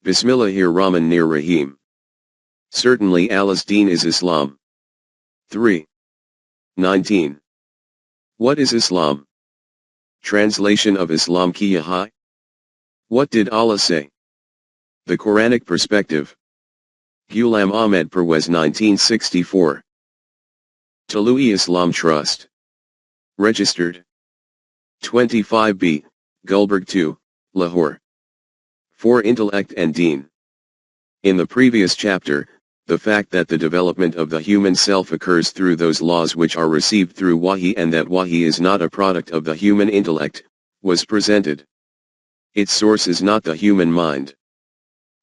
Bismillahir-Rahmanir-Rahim. Certainly Allah's deen is Islam. 3. 19. What is Islam? Translation of Islam Kiya Hai? What did Allah say? The Quranic perspective. Ghulam Ahmed Parwez 1964. Talui Islam Trust. Registered. 25B, Gulberg 2, Lahore. 4. Intellect and Deen. In the previous chapter, the fact that the development of the human self occurs through those laws which are received through Wahi and that Wahi is not a product of the human intellect, was presented. Its source is not the human mind.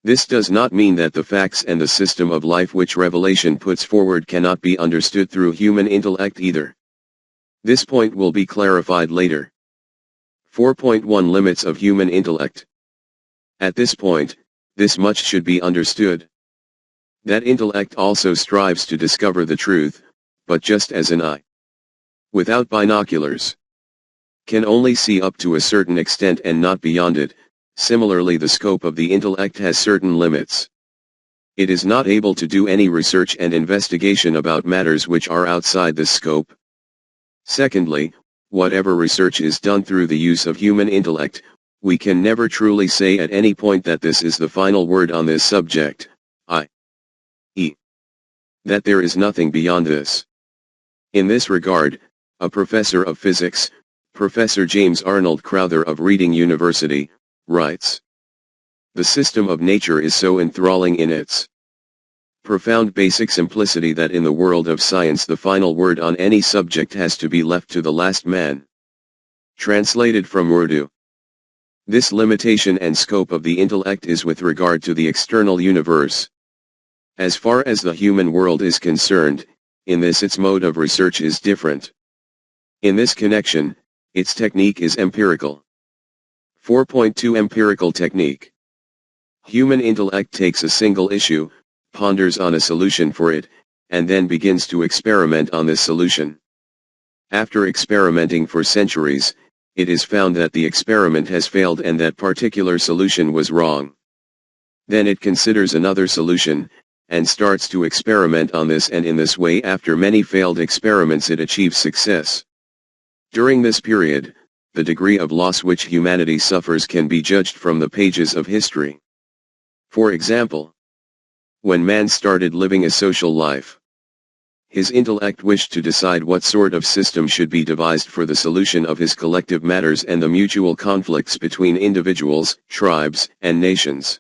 This does not mean that the facts and the system of life which revelation puts forward cannot be understood through human intellect either. This point will be clarified later. 4.1 Limits of human intellect. At this point, this much should be understood. That intellect also strives to discover the truth, but just as an eye, without binoculars, can only see up to a certain extent and not beyond it, similarly the scope of the intellect has certain limits. It is not able to do any research and investigation about matters which are outside this scope. Secondly, whatever research is done through the use of human intellect, we can never truly say at any point that this is the final word on this subject, i.e., that there is nothing beyond this. In this regard, a professor of physics, Professor James Arnold Crowther of Reading University, writes, "The system of nature is so enthralling in its profound basic simplicity that in the world of science the final word on any subject has to be left to the last man." Translated from Urdu. This limitation and scope of the intellect is with regard to the external universe. As far as the human world is concerned, in this its mode of research is different. In this connection, its technique is empirical. 4.2 Empirical technique. Human intellect takes a single issue, ponders on a solution for it, and then begins to experiment on this solution. After experimenting for centuries, it is found that the experiment has failed and that particular solution was wrong. Then it considers another solution, and starts to experiment on this, and in this way after many failed experiments it achieves success. During this period, the degree of loss which humanity suffers can be judged from the pages of history. For example, when man started living a social life, his intellect wished to decide what sort of system should be devised for the solution of his collective matters and the mutual conflicts between individuals, tribes, and nations.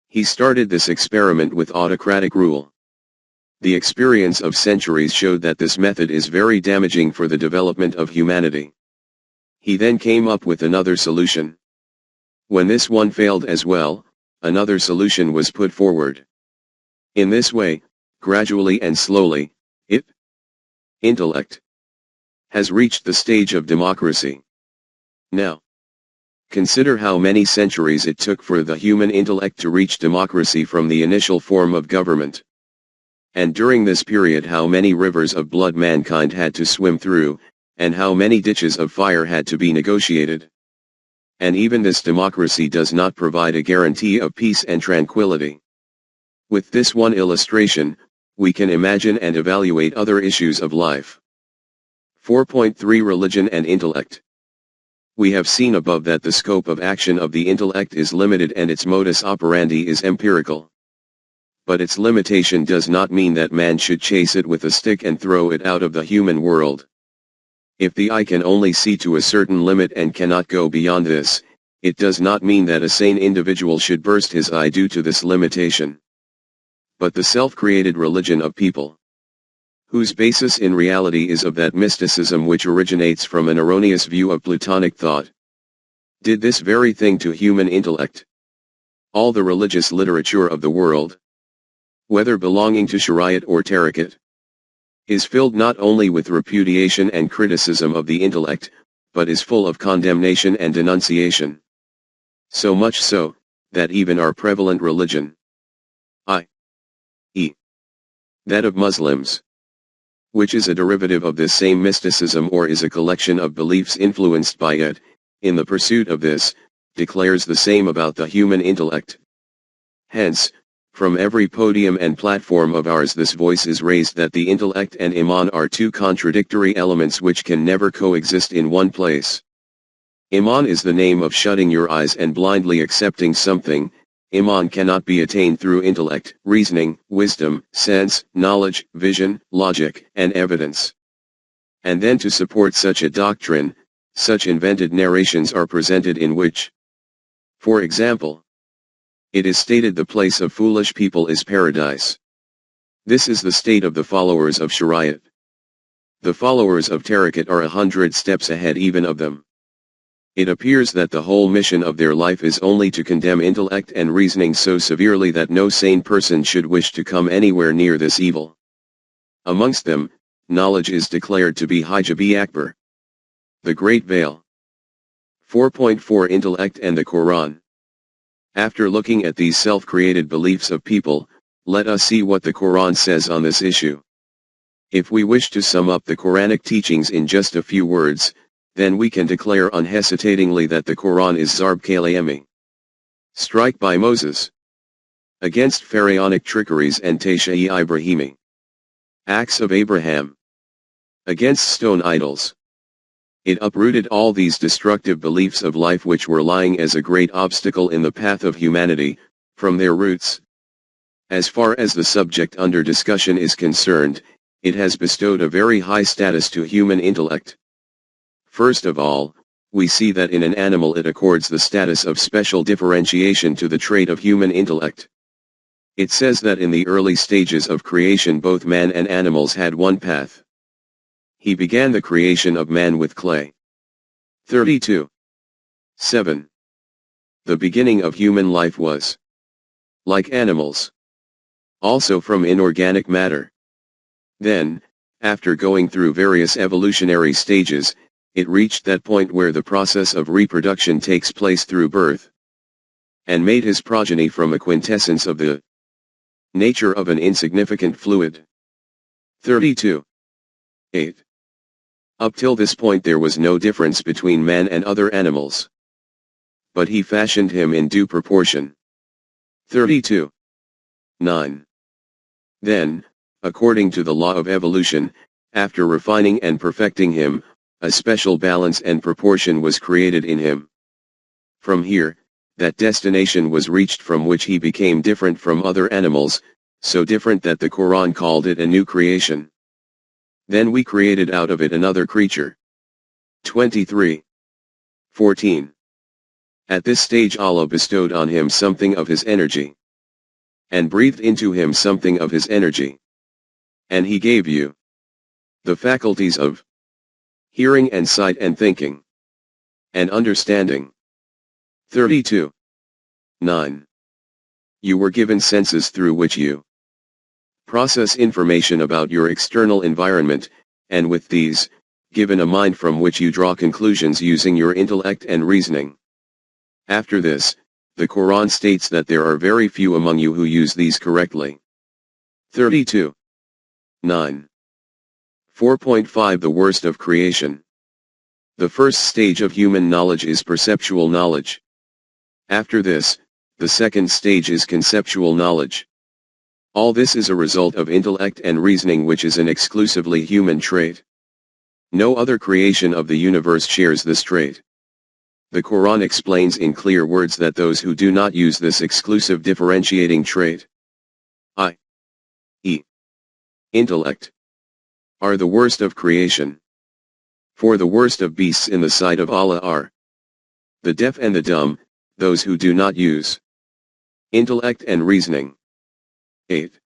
He started this experiment with autocratic rule. The experience of centuries showed that this method is very damaging for the development of humanity. He then came up with another solution. When this one failed as well, another solution was put forward. In this way, gradually and slowly, intellect has reached the stage of democracy. Now, consider how many centuries it took for the human intellect to reach democracy from the initial form of government. And during this period how many rivers of blood mankind had to swim through, and how many ditches of fire had to be negotiated. And even this democracy does not provide a guarantee of peace and tranquility. With this one illustration, we can imagine and evaluate other issues of life. 4.3 Religion and intellect. We have seen above that the scope of action of the intellect is limited and its modus operandi is empirical. But its limitation does not mean that man should chase it with a stick and throw it out of the human world. If the eye can only see to a certain limit and cannot go beyond this, it does not mean that a sane individual should burst his eye due to this limitation. But the self-created religion of people, whose basis in reality is of that mysticism which originates from an erroneous view of Platonic thought, did this very thing to human intellect. All the religious literature of the world, whether belonging to Shariat or Tariqat, is filled not only with repudiation and criticism of the intellect, but is full of condemnation and denunciation. So much so, that even our prevalent religion, i.e., that of Muslims, which is a derivative of this same mysticism or is a collection of beliefs influenced by it, in the pursuit of this, declares the same about the human intellect. Hence, from every podium and platform of ours this voice is raised that the intellect and Iman are two contradictory elements which can never coexist in one place. Iman is the name of shutting your eyes and blindly accepting something. Iman cannot be attained through intellect, reasoning, wisdom, sense, knowledge, vision, logic, and evidence. And then to support such a doctrine, such invented narrations are presented in which, for example, it is stated the place of foolish people is paradise. This is the state of the followers of Shariat. The followers of Tariqat are 100 steps ahead even of them. It appears that the whole mission of their life is only to condemn intellect and reasoning so severely that no sane person should wish to come anywhere near this evil. Amongst them, knowledge is declared to be Hijab-e Akbar, the Great Veil. 4.4 Intellect and the Quran. After looking at these self-created beliefs of people, let us see what the Quran says on this issue. If we wish to sum up the Quranic teachings in just a few words, then we can declare unhesitatingly that the Quran is Zarb Kalayemi, strike by Moses, against pharaonic trickeries and Tasha'i Ibrahimi, acts of Abraham, against stone idols. It uprooted all these destructive beliefs of life which were lying as a great obstacle in the path of humanity, from their roots. As far as the subject under discussion is concerned, it has bestowed a very high status to human intellect. First of all, we see that in an animal it accords the status of special differentiation to the trait of human intellect. It says that in the early stages of creation both man and animals had one path. He began the creation of man with clay. 32. 7. The beginning of human life was, like animals, also from inorganic matter. Then, after going through various evolutionary stages, it reached that point where the process of reproduction takes place through birth, and made his progeny from a quintessence of the nature of an insignificant fluid. 32. 8. Up till this point there was no difference between man and other animals, but he fashioned him in due proportion. 32. 9. Then, according to the law of evolution, after refining and perfecting him, a special balance and proportion was created in him. From here, that destination was reached from which he became different from other animals, so different that the Quran called it a new creation. Then we created out of it another creature. 23. 14. At this stage Allah bestowed on him something of his energy, and breathed into him something of his energy. And he gave you the faculties of hearing and sight and thinking, and understanding. 32. 9. You were given senses through which you process information about your external environment, and with these, given a mind from which you draw conclusions using your intellect and reasoning. After this, the Quran states that there are very few among you who use these correctly. 32. 9. 4.5 The worst of creation. The first stage of human knowledge is perceptual knowledge. After this, the second stage is conceptual knowledge. All this is a result of intellect and reasoning, which is an exclusively human trait. No other creation of the universe shares this trait. The Quran explains in clear words that those who do not use this exclusive differentiating trait, i.e., intellect, are the worst of creation. For the worst of beasts in the sight of Allah are the deaf and the dumb, those who do not use intellect and reasoning. 8.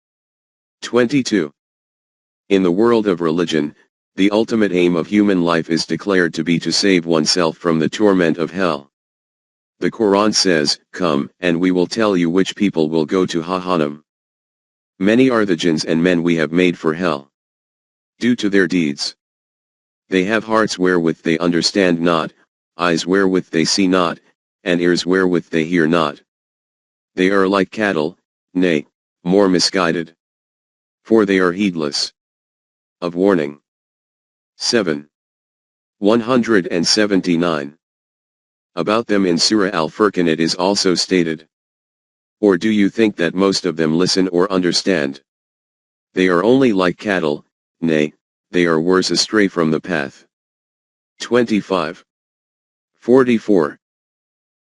22. In the world of religion, the ultimate aim of human life is declared to be to save oneself from the torment of hell. The Quran says, "Come, and we will tell you which people will go to Jahannam. Many are the jinns and men we have made for hell, due to their deeds. They have hearts wherewith they understand not, eyes wherewith they see not, and ears wherewith they hear not. They are like cattle, nay, more misguided. For they are heedless of warning." 7. 179. About them in Surah Al-Furqan it is also stated, Or do you think that most of them listen or understand? They are only like cattle, nay, they are worse astray from the path. 25. 44.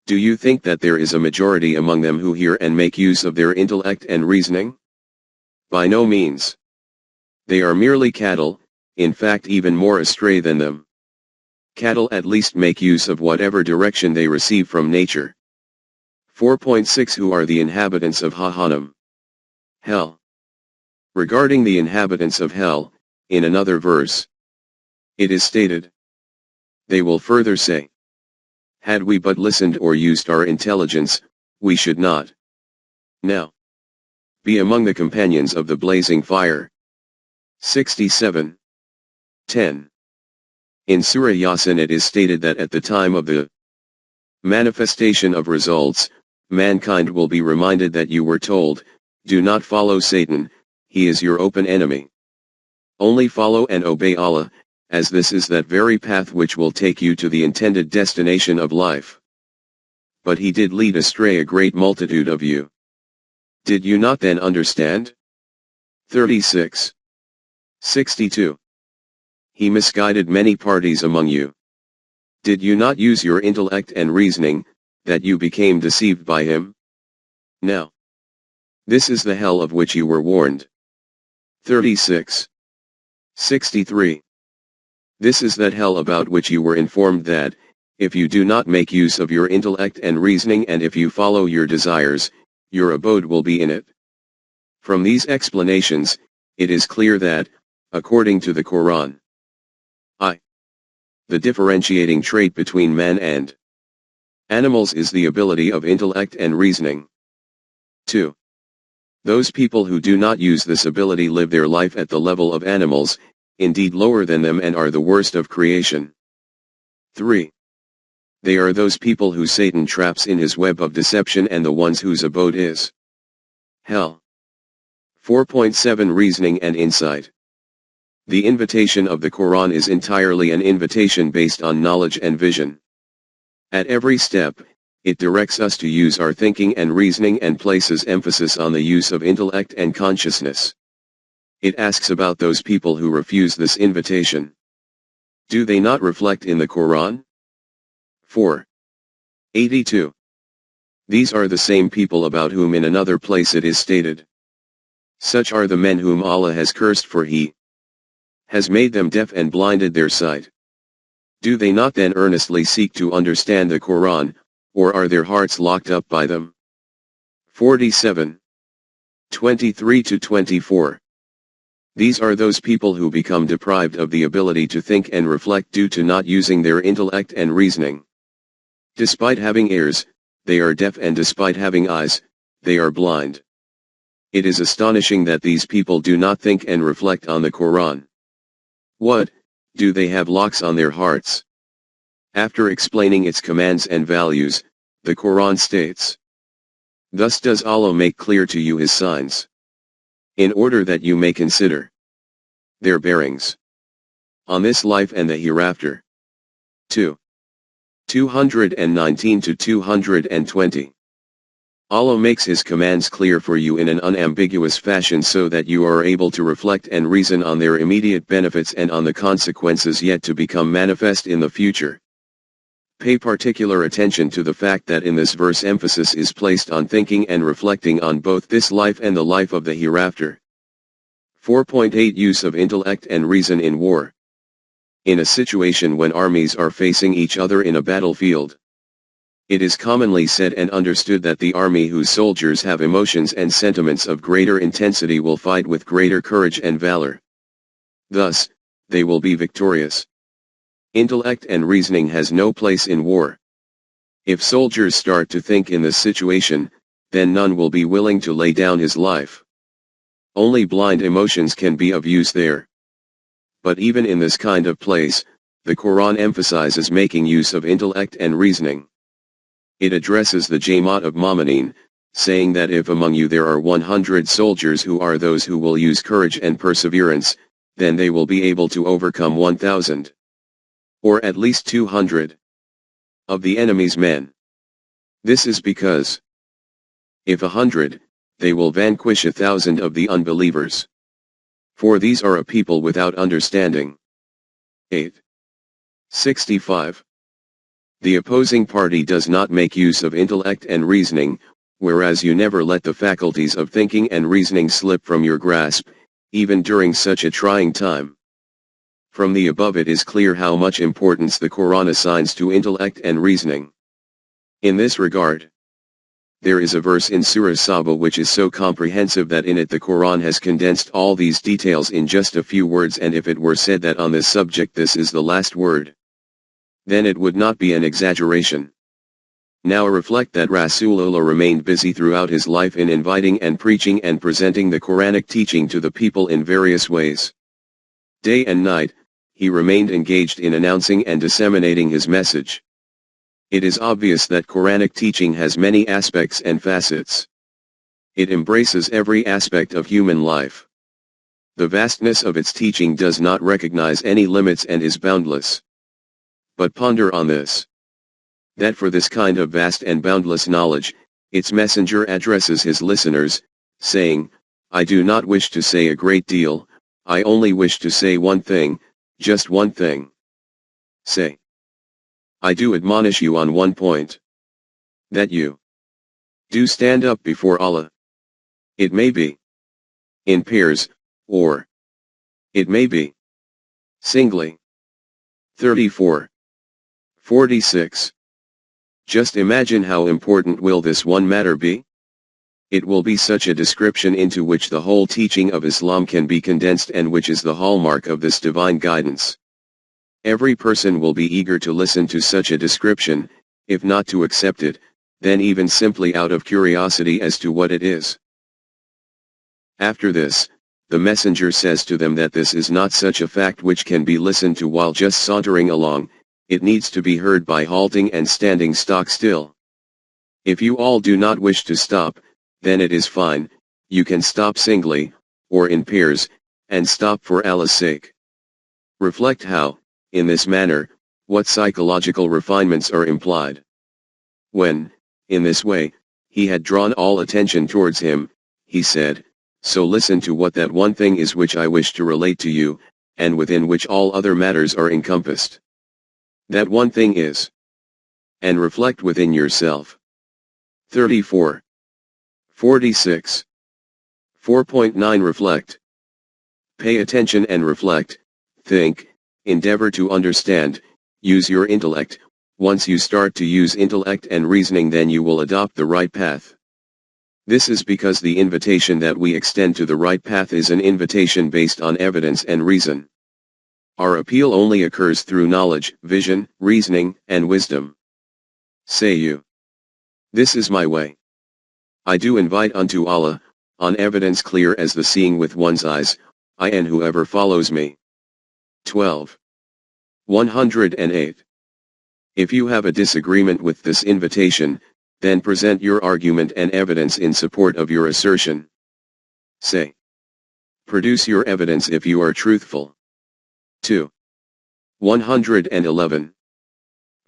Do you think that there is a majority among them who hear and make use of their intellect and reasoning? By no means. They are merely cattle, in fact even more astray than them. Cattle at least make use of whatever direction they receive from nature. 4.6 Who are the inhabitants of Jahannam? Hell. Regarding the inhabitants of hell, in another verse, it is stated, they will further say, had we but listened or used our intelligence, we should not now be among the companions of the blazing fire. 67. 10. In Surah Yasin it is stated that at the time of the manifestation of results, mankind will be reminded that you were told, do not follow Satan, he is your open enemy. Only follow and obey Allah, as this is that very path which will take you to the intended destination of life. But he did lead astray a great multitude of you. Did you not then understand? 36. 62. He misguided many parties among you. Did you not use your intellect and reasoning, that you became deceived by him? Now, this is the hell of which you were warned. 36. 63. This is that hell about which you were informed that, if you do not make use of your intellect and reasoning and if you follow your desires, your abode will be in it. From these explanations, it is clear that, according to the Quran, the differentiating trait between man and animals is the ability of intellect and reasoning. 2. Those people who do not use this ability live their life at the level of animals, indeed lower than them, and are the worst of creation. 3. They are those people who Satan traps in his web of deception and the ones whose abode is hell. 4.7 Reasoning and insight. The invitation of the Quran is entirely an invitation based on knowledge and vision. At every step, it directs us to use our thinking and reasoning and places emphasis on the use of intellect and consciousness. It asks about those people who refuse this invitation. Do they not reflect in the Quran? 4. 82. These are the same people about whom in another place it is stated, such are the men whom Allah has cursed, for he has made them deaf and blinded their sight. Do they not then earnestly seek to understand the Quran, or are their hearts locked up by them? 47. 23-24. These are those people who become deprived of the ability to think and reflect due to not using their intellect and reasoning. Despite having ears, they are deaf, and despite having eyes, they are blind. It is astonishing that these people do not think and reflect on the Quran. What, do they have locks on their hearts? After explaining its commands and values, the Quran states, thus does Allah make clear to you his signs, in order that you may consider their bearings on this life and the hereafter. 2. 219-220. Allah makes his commands clear for you in an unambiguous fashion so that you are able to reflect and reason on their immediate benefits and on the consequences yet to become manifest in the future. Pay particular attention to the fact that in this verse emphasis is placed on thinking and reflecting on both this life and the life of the hereafter. 4.8 Use of intellect and reason in war. In a situation when armies are facing each other in a battlefield, it is commonly said and understood that the army whose soldiers have emotions and sentiments of greater intensity will fight with greater courage and valor. Thus, they will be victorious. Intellect and reasoning has no place in war. If soldiers start to think in this situation, then none will be willing to lay down his life. Only blind emotions can be of use there. But even in this kind of place, the Quran emphasizes making use of intellect and reasoning. It addresses the Jamaat of Mu'mineen, saying that if among you there are 100 soldiers who are those who will use courage and perseverance, then they will be able to overcome 1,000. Or at least 200 of the enemy's men. This is because If 100, they will vanquish 1,000 of the unbelievers. For these are a people without understanding. 8. 65. The opposing party does not make use of intellect and reasoning, whereas you never let the faculties of thinking and reasoning slip from your grasp, even during such a trying time. From the above it is clear how much importance the Quran assigns to intellect and reasoning. In this regard, there is a verse in Surah Saba which is so comprehensive that in it the Quran has condensed all these details in just a few words, and if it were said that on this subject this is the last word, then it would not be an exaggeration. Now reflect that Rasulullah remained busy throughout his life in inviting and preaching and presenting the Quranic teaching to the people in various ways. Day and night, he remained engaged in announcing and disseminating his message. It is obvious that Quranic teaching has many aspects and facets. It embraces every aspect of human life. The vastness of its teaching does not recognize any limits and is boundless. But ponder on this: that for this kind of vast and boundless knowledge, its messenger addresses his listeners, saying, I do not wish to say a great deal, I only wish to say one thing, just one thing. Say, I do admonish you on one point, that you do stand up before Allah. It may be in pairs, or it may be singly. 34. 46. Just imagine how important will this one matter be? It will be such a description into which the whole teaching of Islam can be condensed, and which is the hallmark of this divine guidance. Every person will be eager to listen to such a description, if not to accept it, then even simply out of curiosity as to what it is. After this, the messenger says to them that this is not such a fact which can be listened to while just sauntering along, it needs to be heard by halting and standing stock still. If you all do not wish to stop, then it is fine, you can stop singly, or in pairs, and stop for Allah's sake. Reflect how, in this manner, what psychological refinements are implied. When, in this way, he had drawn all attention towards him, he said, so listen to what that one thing is which I wish to relate to you, and within which all other matters are encompassed. That one thing is, and reflect within yourself. 34. 46. 4.9 Reflect. Pay attention and reflect, think, endeavor to understand, use your intellect. Once you start to use intellect and reasoning, then you will adopt the right path. This is because the invitation that we extend to the right path is an invitation based on evidence and reason. Our appeal only occurs through knowledge, vision, reasoning, and wisdom. Say you, this is my way. I do invite unto Allah, on evidence clear as the seeing with one's eyes, I and whoever follows me. 12. 108. If you have a disagreement with this invitation, then present your argument and evidence in support of your assertion. Say, produce your evidence if you are truthful. 2. 111.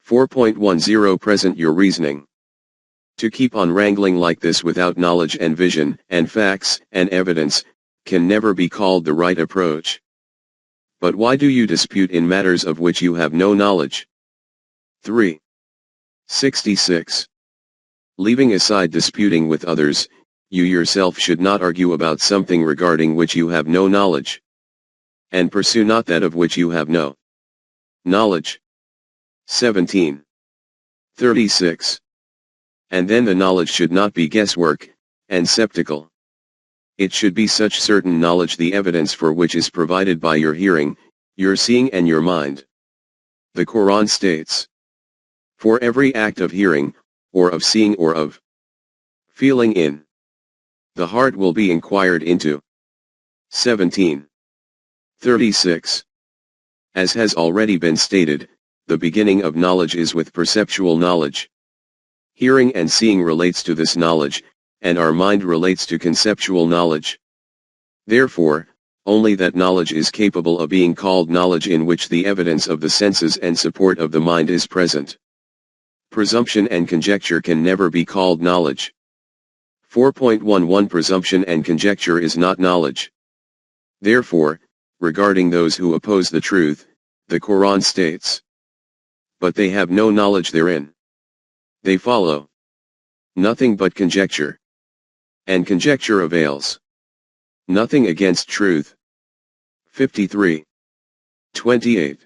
4.10 Present your reasoning. To keep on wrangling like this without knowledge and vision, and facts, and evidence, can never be called the right approach. But why do you dispute in matters of which you have no knowledge? 3. 66. Leaving aside disputing with others, you yourself should not argue about something regarding which you have no knowledge. And pursue not that of which you have no knowledge. 17. 36. And then the knowledge should not be guesswork, and skeptical. It should be such certain knowledge, the evidence for which is provided by your hearing, your seeing and your mind. The Quran states, for every act of hearing, or of seeing or of feeling in the heart will be inquired into. 17. 36. As has already been stated, the beginning of knowledge is with perceptual knowledge. Hearing and seeing relates to this knowledge, and our mind relates to conceptual knowledge. Therefore, only that knowledge is capable of being called knowledge in which the evidence of the senses and support of the mind is present. Presumption and conjecture can never be called knowledge. 4.11 Presumption and conjecture is not knowledge. Therefore, regarding those who oppose the truth, the Quran states, "But they have no knowledge therein. They follow nothing but conjecture. And conjecture avails nothing against truth." 53:28.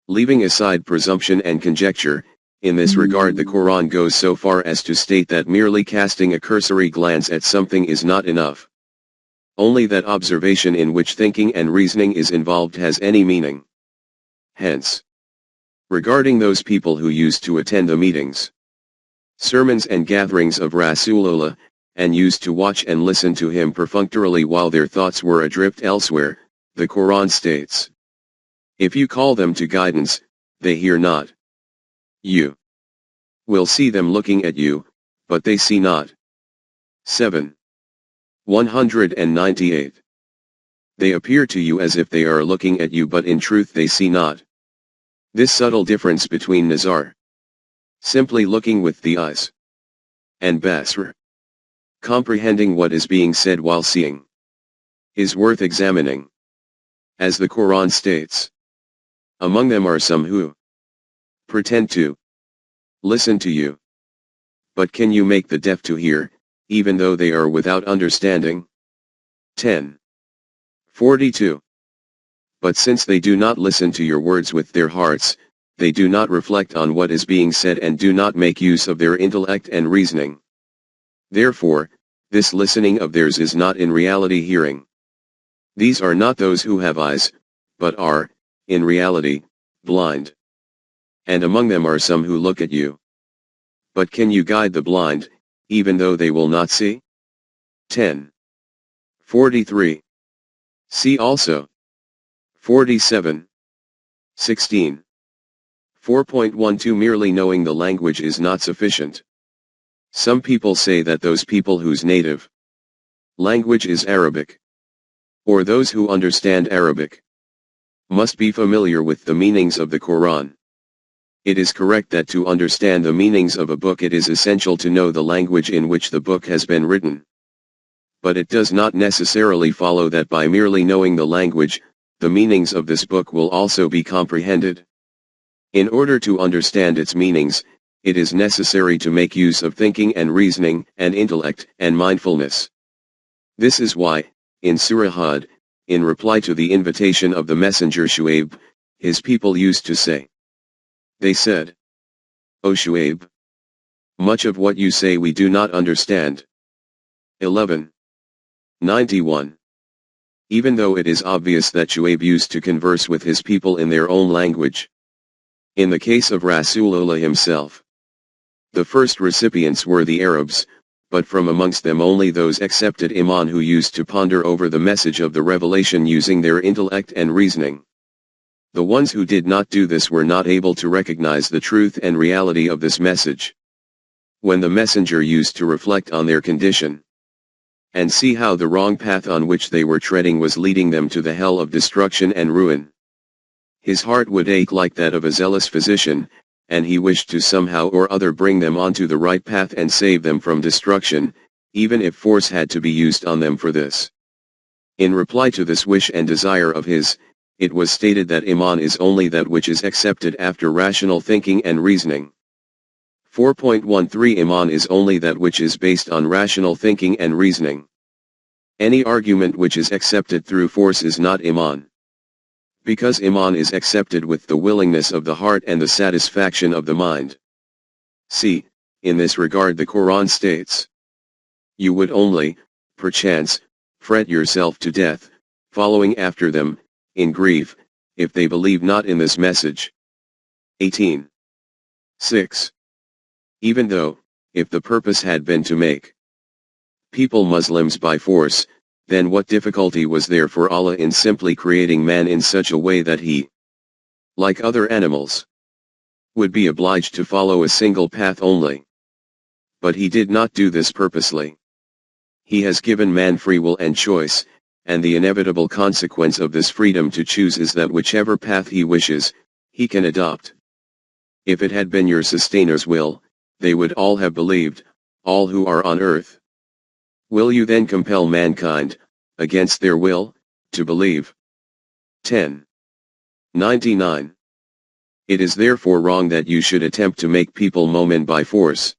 Leaving aside presumption and conjecture, in this regard the Quran goes so far as to state that merely casting a cursory glance at something is not enough. Only that observation in which thinking and reasoning is involved has any meaning. Hence, regarding those people who used to attend the meetings, sermons and gatherings of Rasulullah, and used to watch and listen to him perfunctorily while their thoughts were adrift elsewhere, the Quran states, "If you call them to guidance, they hear not. You will see them looking at you, but they see not." 7:198. They appear to you as if they are looking at you, but in truth they see not. This subtle difference between nazar, simply looking with the eyes, and basr, comprehending what is being said while seeing, is worth examining. As the Quran states, "Among them are some who pretend to listen to you. But can you make the deaf to hear, even though they are without understanding?" 10:42. But since they do not listen to your words with their hearts, they do not reflect on what is being said and do not make use of their intellect and reasoning. Therefore, this listening of theirs is not in reality hearing. These are not those who have eyes, but are, in reality, blind. And among them are some who look at you. But can you guide the blind, even though they will not see? 10:43. See also 47:16. 4.12 Merely knowing the language is not sufficient. Some people say that those people whose native language is Arabic, or those who understand Arabic, must be familiar with the meanings of the Quran. It is correct that to understand the meanings of a book it is essential to know the language in which the book has been written. But it does not necessarily follow that by merely knowing the language, the meanings of this book will also be comprehended. In order to understand its meanings, it is necessary to make use of thinking and reasoning, and intellect and mindfulness. This is why, in Surah Hud, in reply to the invitation of the messenger Shu'aib, his people used to say, they said, "O Shu'aib, much of what you say we do not understand." 11:91. Even though it is obvious that Shu'aib used to converse with his people in their own language. In the case of Rasulullah himself, the first recipients were the Arabs, but from amongst them only those accepted Iman who used to ponder over the message of the revelation using their intellect and reasoning. The ones who did not do this were not able to recognize the truth and reality of this message. When the messenger used to reflect on their condition, and see how the wrong path on which they were treading was leading them to the hell of destruction and ruin, his heart would ache like that of a zealous physician, and he wished to somehow or other bring them onto the right path and save them from destruction, even if force had to be used on them for this. In reply to this wish and desire of his, it was stated that Iman is only that which is accepted after rational thinking and reasoning. 4.13 Iman is only that which is based on rational thinking and reasoning. Any argument which is accepted through force is not Iman. Because Iman is accepted with the willingness of the heart and the satisfaction of the mind. See, in this regard the Quran states, "You would only, perchance, fret yourself to death, following after them, in grief, if they believe not in this message." 18:6. Even though, if the purpose had been to make people Muslims by force, then what difficulty was there for Allah in simply creating man in such a way that he, like other animals, would be obliged to follow a single path only? But he did not do this purposely. He has given man free will and choice, and the inevitable consequence of this freedom to choose is that whichever path he wishes, he can adopt. If it had been your sustainers' will, they would all have believed, all who are on earth. Will you then compel mankind, against their will, to believe? 10. 99. It is therefore wrong that you should attempt to make people mu'min by force.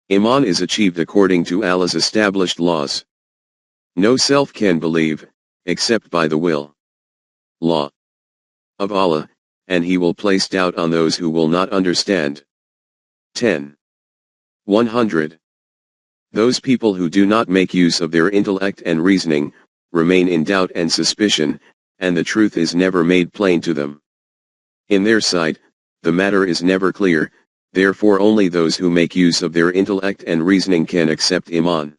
Iman is achieved according to Allah's established laws. No self can believe, except by the will, law of Allah, and He will place doubt on those who will not understand. 10. 100. Those people who do not make use of their intellect and reasoning, remain in doubt and suspicion, and the truth is never made plain to them. In their sight, the matter is never clear, therefore only those who make use of their intellect and reasoning can accept Iman.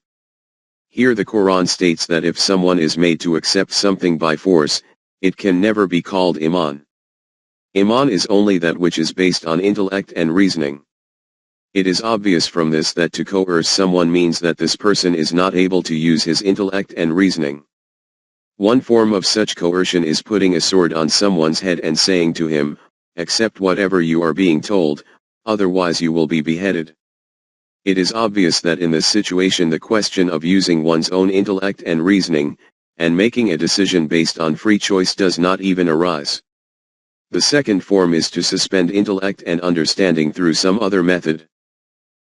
Here the Quran states that if someone is made to accept something by force, it can never be called Iman. Iman is only that which is based on intellect and reasoning. It is obvious from this that to coerce someone means that this person is not able to use his intellect and reasoning. One form of such coercion is putting a sword on someone's head and saying to him, accept whatever you are being told, otherwise you will be beheaded. It is obvious that in this situation the question of using one's own intellect and reasoning, and making a decision based on free choice does not even arise. The second form is to suspend intellect and understanding through some other method,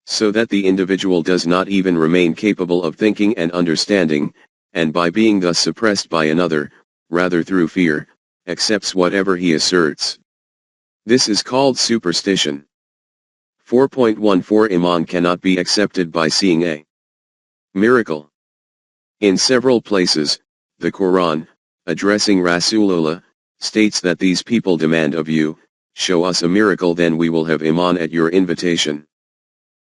so that the individual does not even remain capable of thinking and understanding, and by being thus suppressed by another, rather through fear, accepts whatever he asserts. This is called superstition. 4.14 Iman cannot be accepted by seeing a miracle. In several places, the Quran, addressing Rasulullah, states that these people demand of you, show us a miracle, then we will have Iman at your invitation.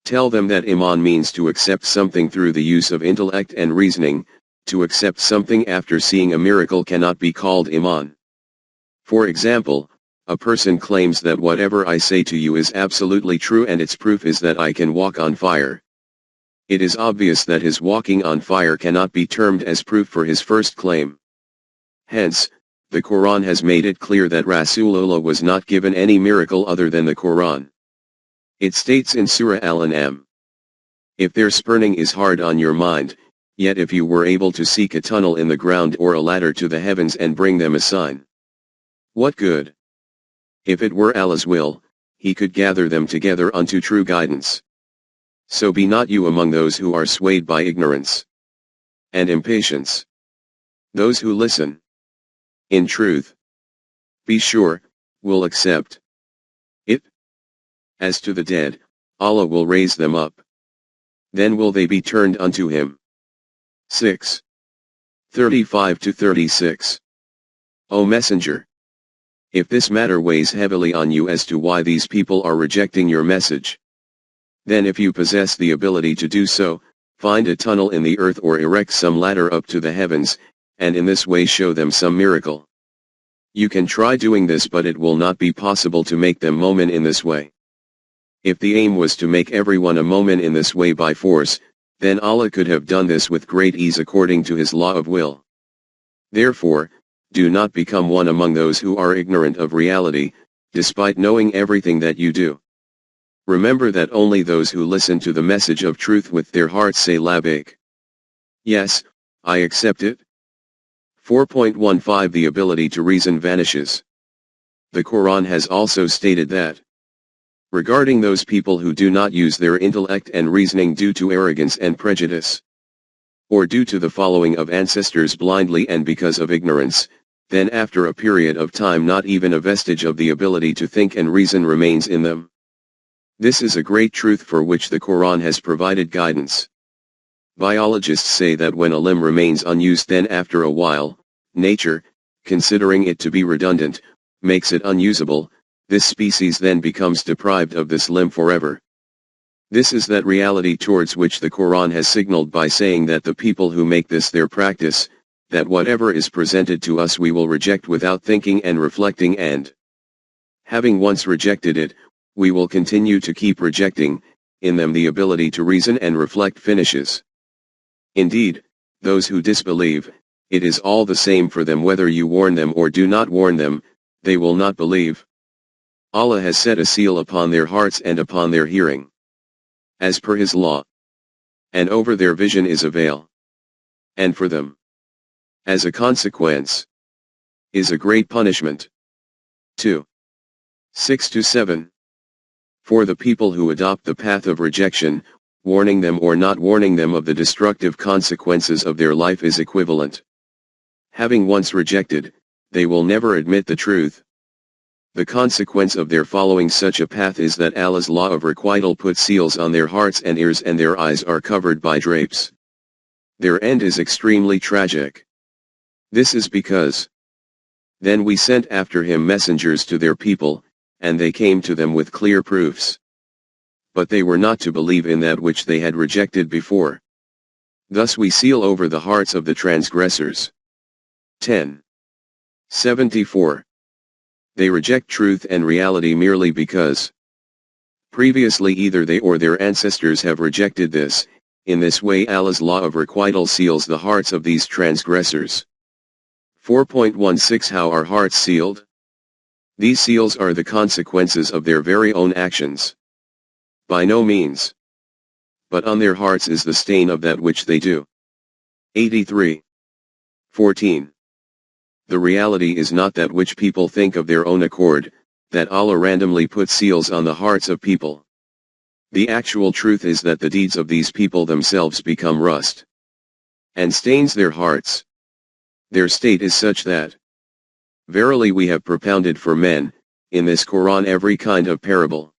Tell them that Iman means to accept something through the use of intellect and reasoning. To accept something after seeing a miracle cannot be called Iman. For example, a person claims that whatever I say to you is absolutely true and its proof is that I can walk on fire. It is obvious that his walking on fire cannot be termed as proof for his first claim. Hence, the Quran has made it clear that Rasulullah was not given any miracle other than the Quran. It states in Surah Al-An'am, if their spurning is hard on your mind, yet if you were able to seek a tunnel in the ground or a ladder to the heavens and bring them a sign, what good? If it were Allah's will, He could gather them together unto true guidance. So be not you among those who are swayed by ignorance and impatience. Those who listen, in truth, be sure, will accept it. As to the dead, Allah will raise them up. Then will they be turned unto Him. 6. 35-36. O Messenger! If this matter weighs heavily on you as to why these people are rejecting your message, then if you possess the ability to do so, find a tunnel in the earth or erect some ladder up to the heavens, and in this way show them some miracle. You can try doing this, but it will not be possible to make them mu'min in this way. If the aim was to make everyone a mu'min in this way by force, then Allah could have done this with great ease according to His law of will. Therefore, do not become one among those who are ignorant of reality, despite knowing everything that you do. Remember that only those who listen to the message of truth with their hearts say labbaik. Yes, I accept it. 4.15 The ability to reason vanishes. The Quran has also stated that, regarding those people who do not use their intellect and reasoning due to arrogance and prejudice, or due to the following of ancestors blindly and because of ignorance, then after a period of time not even a vestige of the ability to think and reason remains in them. This is a great truth for which the Quran has provided guidance. Biologists say that when a limb remains unused, then after a while, nature, considering it to be redundant, makes it unusable. This species then becomes deprived of this limb forever. This is that reality towards which the Quran has signaled by saying that the people who make this their practice, that whatever is presented to us we will reject without thinking and reflecting, and having once rejected it, we will continue to keep rejecting. In them the ability to reason and reflect finishes. Indeed, those who disbelieve, it is all the same for them whether you warn them or do not warn them, they will not believe. Allah has set a seal upon their hearts and upon their hearing, as per His law, and over their vision is a veil. and for them, as a consequence, is a great punishment. 2. 6-7. For the people who adopt the path of rejection, warning them or not warning them of the destructive consequences of their life is equivalent. Having once rejected, they will never admit the truth. The consequence of their following such a path is that Allah's law of requital puts seals on their hearts and ears and their eyes are covered by drapes. Their end is extremely tragic. This is because then we sent after him messengers to their people, and they came to them with clear proofs. But they were not to believe in that which they had rejected before. Thus we seal over the hearts of the transgressors. 10. 74. They reject truth and reality merely because previously either they or their ancestors have rejected this. In this way Allah's law of requital seals the hearts of these transgressors. 4.16 How are hearts sealed? These seals are the consequences of their very own actions. By no means. But on their hearts is the stain of that which they do. 83. 14. The reality is not that which people think of their own accord, that Allah randomly puts seals on the hearts of people. The actual truth is that the deeds of these people themselves become rust and stains their hearts. Their state is such that, verily we have propounded for men, in this Quran every kind of parable.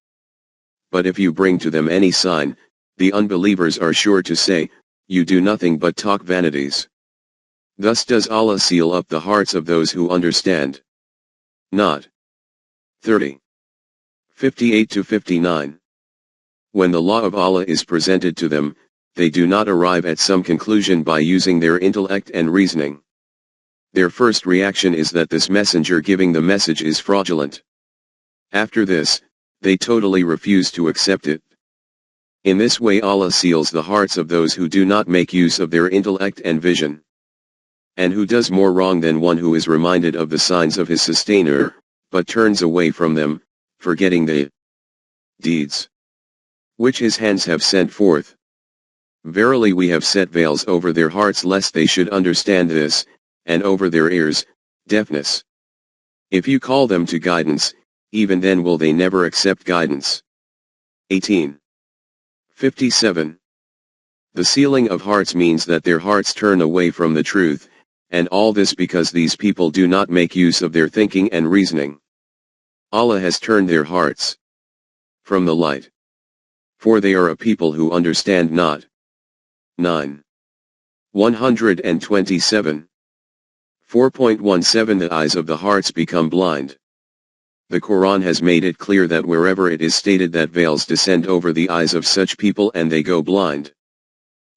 But if you bring to them any sign, the unbelievers are sure to say, you do nothing but talk vanities. Thus does Allah seal up the hearts of those who understand. Not. 30. 58-59. When the law of Allah is presented to them, they do not arrive at some conclusion by using their intellect and reasoning. Their first reaction is that this messenger giving the message is fraudulent. After this, they totally refuse to accept it. In this way Allah seals the hearts of those who do not make use of their intellect and vision. And who does more wrong than one who is reminded of the signs of his sustainer, but turns away from them, forgetting the deeds which his hands have sent forth. Verily we have set veils over their hearts lest they should understand this, and over their ears, deafness. If you call them to guidance, even then will they never accept guidance. 18. 57. The sealing of hearts means that their hearts turn away from the truth, and all this because these people do not make use of their thinking and reasoning. Allah has turned their hearts from the light. For they are a people who understand not. 9. 127. 4.17 The eyes of the hearts become blind. The Quran has made it clear that wherever it is stated that veils descend over the eyes of such people and they go blind,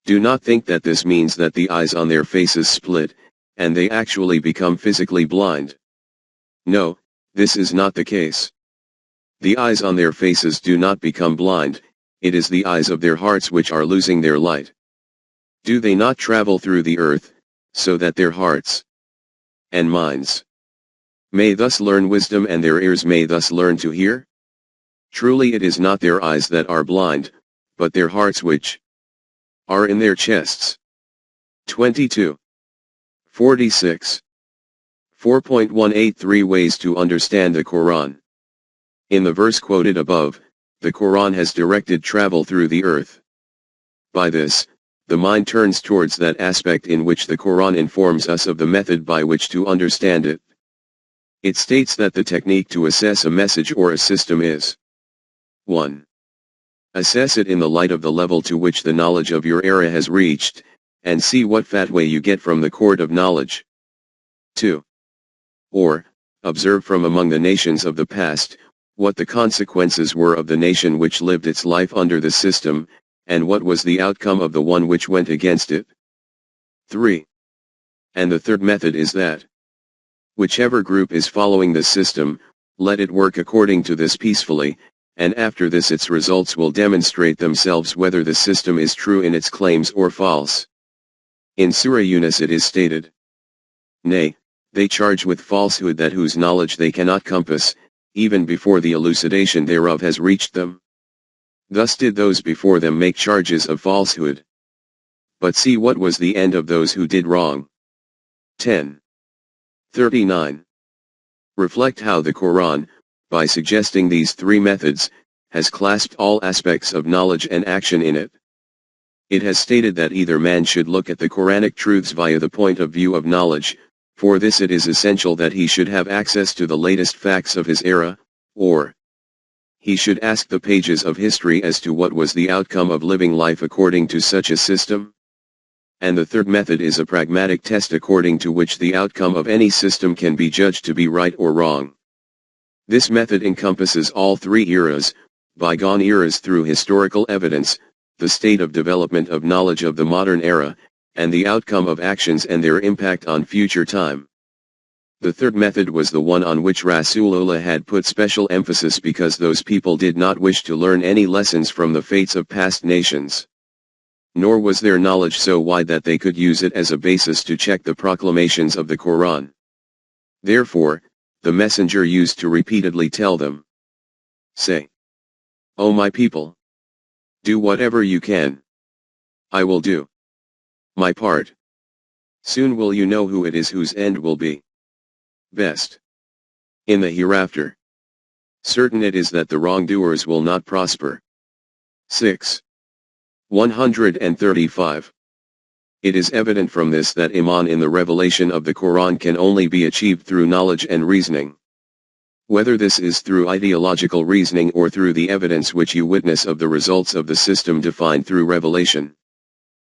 do not think that this means that the eyes on their faces split, and they actually become physically blind. No, this is not the case. The eyes on their faces do not become blind, it is the eyes of their hearts which are losing their light. Do they not travel through the earth, so that their hearts and minds may thus learn wisdom and their ears may thus learn to hear? Truly it is not their eyes that are blind, but their hearts which are in their chests. 22. 46. 4.183 Ways to understand the Quran. In the verse quoted above, the Quran has directed travel through the earth. By this, the mind turns towards that aspect in which the Quran informs us of the method by which to understand it. It states that the technique to assess a message or a system is 1. Assess it in the light of the level to which the knowledge of your era has reached, and see what fatwa you get from the court of knowledge. 2. Or, observe from among the nations of the past, what the consequences were of the nation which lived its life under the system, and what was the outcome of the one which went against it. 3. And the third method is that whichever group is following the system, let it work according to this peacefully, and after this its results will demonstrate themselves whether the system is true in its claims or false. In Surah Yunus it is stated, nay, they charge with falsehood that whose knowledge they cannot compass, even before the elucidation thereof has reached them. Thus did those before them make charges of falsehood. but see what was the end of those who did wrong. 10. 39. Reflect how the Quran, by suggesting these three methods, has clasped all aspects of knowledge and action in it. It has stated that either man should look at the Quranic truths via the point of view of knowledge, for this it is essential that he should have access to the latest facts of his era, or he should ask the pages of history as to what was the outcome of living life according to such a system. And the third method is a pragmatic test according to which the outcome of any system can be judged to be right or wrong. This method encompasses all three eras, bygone eras through historical evidence, the state of development of knowledge of the modern era, and the outcome of actions and their impact on future time. The third method was the one on which Rasulullah had put special emphasis because those people did not wish to learn any lessons from the fates of past nations. Nor was their knowledge so wide that they could use it as a basis to check the proclamations of the Quran. Therefore, the messenger used to repeatedly tell them, "Say, O my people, do whatever you can. I will do my part. Soon will you know who it is whose end will be best in the hereafter. Certain it is that the wrongdoers will not prosper." 6. 135. It is evident from this that Iman in the revelation of the Quran can only be achieved through knowledge and reasoning. Whether this is through ideological reasoning or through the evidence which you witness of the results of the system defined through revelation.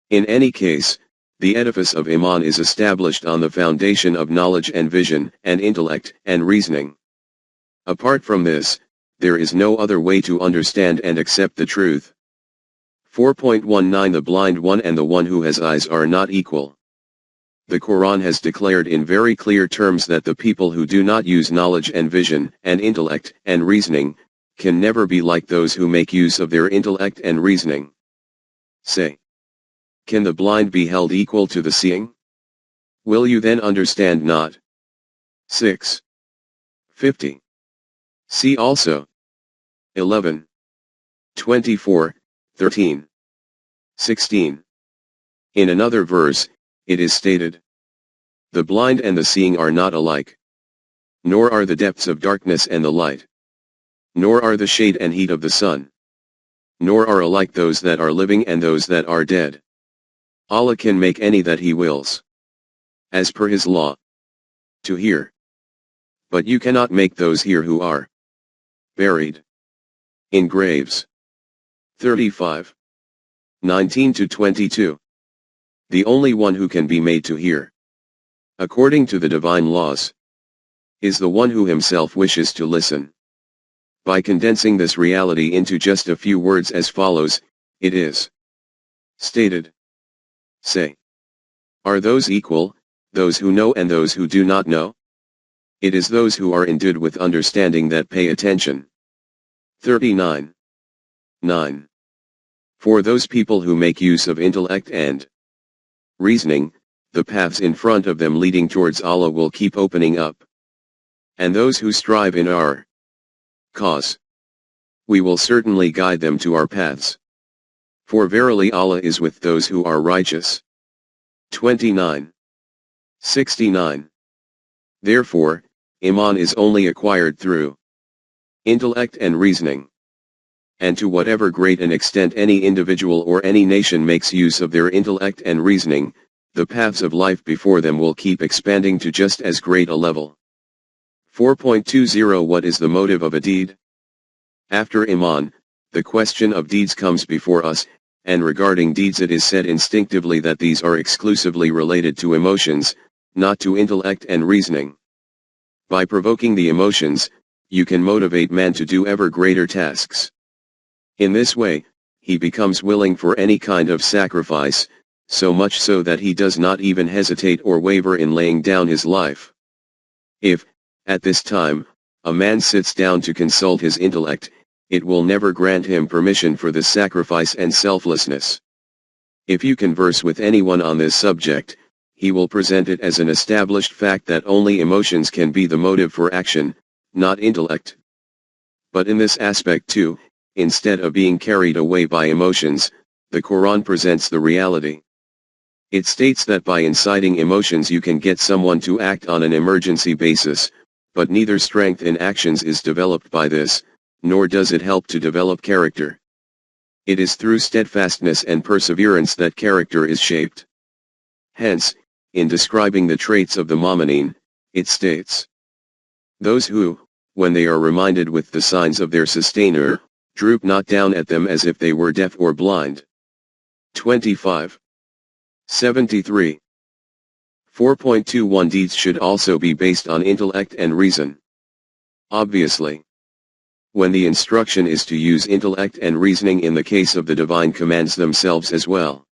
In any case, the edifice of Iman is established on the foundation of knowledge and vision, and intellect and reasoning. Apart from this, there is no other way to understand and accept the truth. 4.19 The blind one and the one who has eyes are not equal. The Quran has declared in very clear terms that the people who do not use knowledge and vision, and intellect and reasoning, can never be like those who make use of their intellect and reasoning. Say, can the blind be held equal to the seeing? Will you then understand not? 6. 50. See also 11. 24, 13. 16. In another verse, it is stated, "The blind and the seeing are not alike. Nor are the depths of darkness and the light. Nor are the shade and heat of the sun. Nor are alike those that are living and those that are dead. Allah can make any that He wills, as per His law, to hear. But you cannot make those hear who are buried in graves." 35. 19-22. The only one who can be made to hear, according to the divine laws, is the one who himself wishes to listen. By condensing this reality into just a few words as follows, it is stated. Say, are those equal, those who know and those who do not know? It is those who are endued with understanding that pay attention. 39. 9. For those people who make use of intellect and reasoning, the paths in front of them leading towards Allah will keep opening up. And those who strive in our cause, we will certainly guide them to our paths. For verily Allah is with those who are righteous. 29. 69. Therefore, Iman is only acquired through intellect and reasoning. And to whatever great an extent any individual or any nation makes use of their intellect and reasoning, the paths of life before them will keep expanding to just as great a level. 4.20 What is the motive of a deed? After Iman, the question of deeds comes before us, and regarding deeds it is said instinctively that these are exclusively related to emotions, not to intellect and reasoning. By provoking the emotions, you can motivate man to do ever greater tasks. In this way, he becomes willing for any kind of sacrifice, so much so that he does not even hesitate or waver in laying down his life. If, at this time, a man sits down to consult his intellect, it will never grant him permission for this sacrifice and selflessness. If you converse with anyone on this subject, he will present it as an established fact that only emotions can be the motive for action, not intellect. But in this aspect too, instead of being carried away by emotions, the Quran presents the reality. It states that by inciting emotions you can get someone to act on an emergency basis, but neither strength in actions is developed by this, nor does it help to develop character. It is through steadfastness and perseverance that character is shaped. Hence, in describing the traits of the Mu'minin, it states, "Those who, when they are reminded with the signs of their sustainer, droop not down at them as if they were deaf or blind." 25. 73. 4.21 Deeds should also be based on intellect and reason. Obviously, when the instruction is to use intellect and reasoning in the case of the divine commands themselves as well,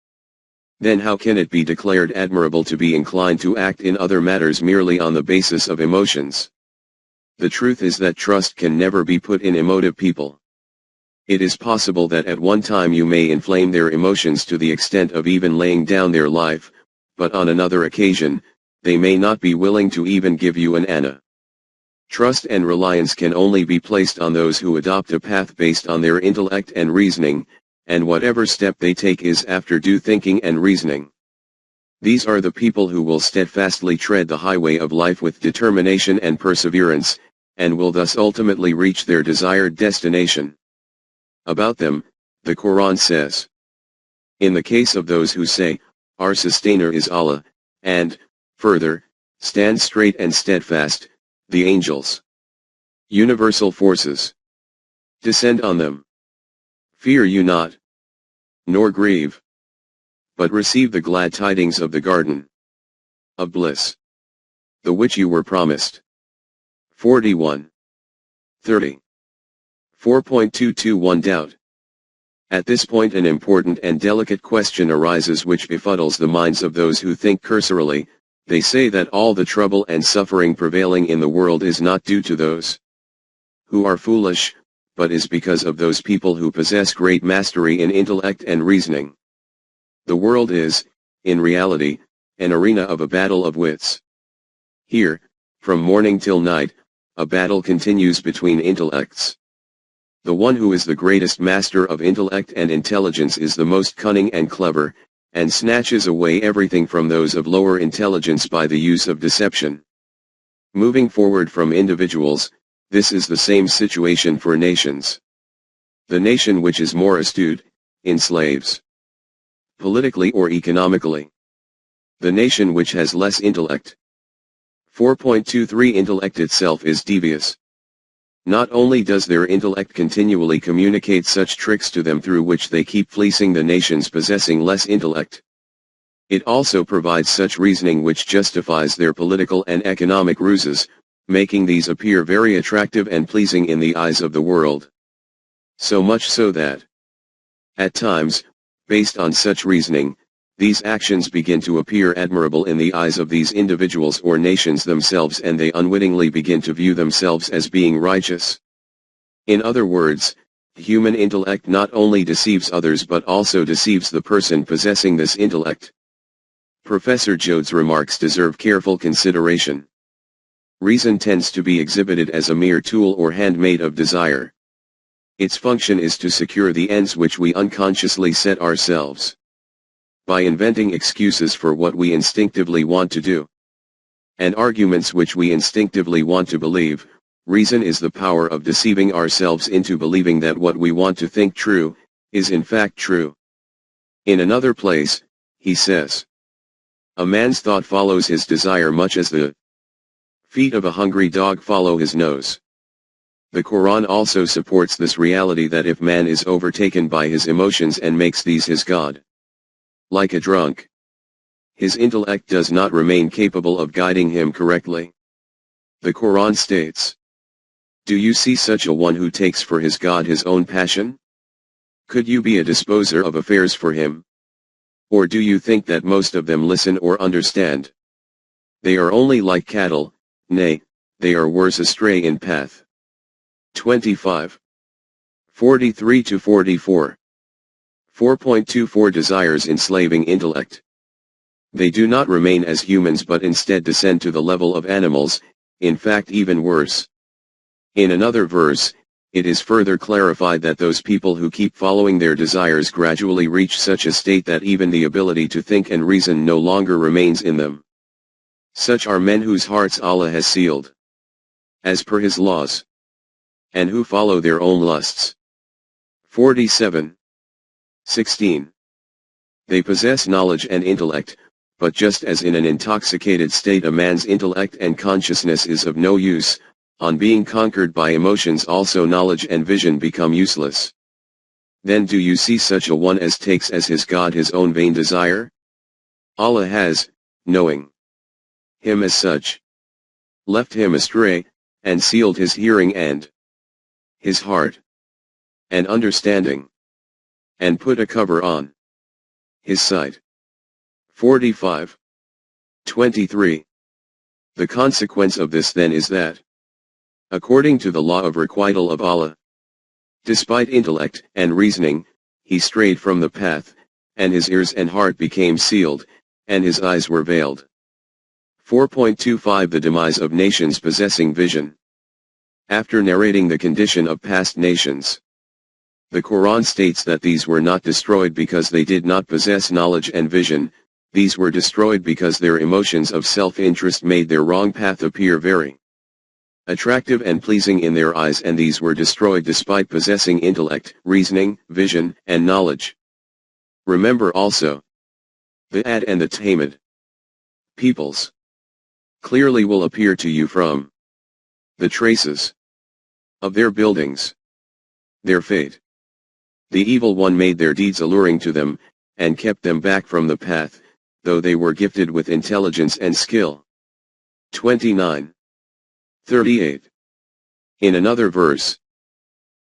then how can it be declared admirable to be inclined to act in other matters merely on the basis of emotions? The truth is that trust can never be put in emotive people. It is possible that at one time you may inflame their emotions to the extent of even laying down their life, but on another occasion, they may not be willing to even give you an anna. Trust and reliance can only be placed on those who adopt a path based on their intellect and reasoning, and whatever step they take is after due thinking and reasoning. These are the people who will steadfastly tread the highway of life with determination and perseverance, and will thus ultimately reach their desired destination. About them, the Quran says, "In the case of those who say, 'Our sustainer is Allah,' and, further, stand straight and steadfast, the angels, universal forces, descend on them. Fear you not, nor grieve, but receive the glad tidings of the garden of bliss, the which you were promised." 41. 30. 4.221 Doubt. At this point an important and delicate question arises which befuddles the minds of those who think cursorily. They say that all the trouble and suffering prevailing in the world is not due to those who are foolish, but is because of those people who possess great mastery in intellect and reasoning. The world is, in reality, an arena of a battle of wits. Here, from morning till night, a battle continues between intellects. The one who is the greatest master of intellect and intelligence is the most cunning and clever, and snatches away everything from those of lower intelligence by the use of deception. Moving forward from individuals, this is the same situation for nations. The nation which is more astute, enslaves, politically or economically, the nation which has less intellect. 4.23 Intellect itself is devious. Not only does their intellect continually communicate such tricks to them through which they keep fleecing the nations possessing less intellect, it also provides such reasoning which justifies their political and economic ruses, making these appear very attractive and pleasing in the eyes of the world. So much so that, at times, based on such reasoning, these actions begin to appear admirable in the eyes of these individuals or nations themselves, and they unwittingly begin to view themselves as being righteous. In other words, human intellect not only deceives others but also deceives the person possessing this intellect. Professor Joad's remarks deserve careful consideration. Reason tends to be exhibited as a mere tool or handmaid of desire. Its function is to secure the ends which we unconsciously set ourselves. By inventing excuses for what we instinctively want to do, and arguments which we instinctively want to believe, reason is the power of deceiving ourselves into believing that what we want to think true, is in fact true. In another place, he says, "A man's thought follows his desire much as the feet of a hungry dog follow his nose." The Quran also supports this reality that if man is overtaken by his emotions and makes these his God, like a drunk, his intellect does not remain capable of guiding him correctly. The Quran states, "Do you see such a one who takes for his God his own passion? Could you be a disposer of affairs for him? Or do you think that most of them listen or understand? They are only like cattle, nay, they are worse astray in path." 25. 43-44. 4.24 Desires enslaving intellect. They do not remain as humans but instead descend to the level of animals, in fact even worse. In another verse, it is further clarified that those people who keep following their desires gradually reach such a state that even the ability to think and reason no longer remains in them. Such are men whose hearts Allah has sealed, as per His laws, and who follow their own lusts. 47. 16. They possess knowledge and intellect, but just as in an intoxicated state a man's intellect and consciousness is of no use, on being conquered by emotions also knowledge and vision become useless. Then do you see such a one as takes as his God his own vain desire? Allah has, knowing him as such, left him astray, and sealed his hearing and his heart and understanding, and put a cover on his sight. 45. 23. The consequence of this then is that, according to the law of requital of Allah, despite intellect and reasoning, he strayed from the path, and his ears and heart became sealed, and his eyes were veiled. 4.25 The demise of nations possessing vision. After narrating the condition of past nations, the Quran states that these were not destroyed because they did not possess knowledge and vision, these were destroyed because their emotions of self-interest made their wrong path appear very attractive and pleasing in their eyes, and these were destroyed despite possessing intellect, reasoning, vision, and knowledge. Remember also, the Ad and the Tamid peoples clearly will appear to you from the traces of their buildings, their fate. The evil one made their deeds alluring to them, and kept them back from the path, though they were gifted with intelligence and skill. 29. 38. In another verse,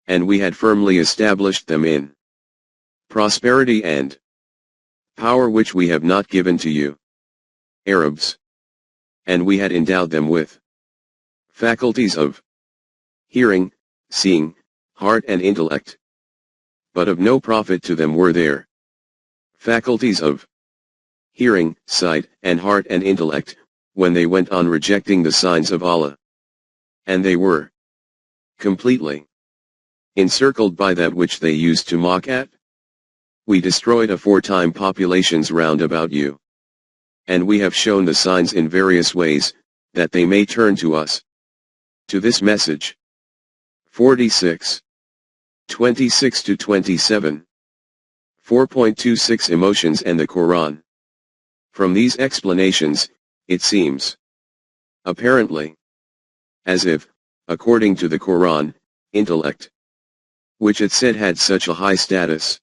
and we had firmly established them in prosperity and power which we have not given to you, Arabs, and we had endowed them with faculties of hearing, seeing, heart and intellect. But of no profit to them were their faculties of hearing, sight, and heart and intellect, when they went on rejecting the signs of Allah. And they were completely encircled by that which they used to mock at. We destroyed aforetime populations round about you. And we have shown the signs in various ways, that they may turn to us, to this message. 46. 26 to 27. 4.26 Emotions and the Quran. From these explanations, it seems, apparently, as if, according to the Quran, intellect, which it said had such a high status,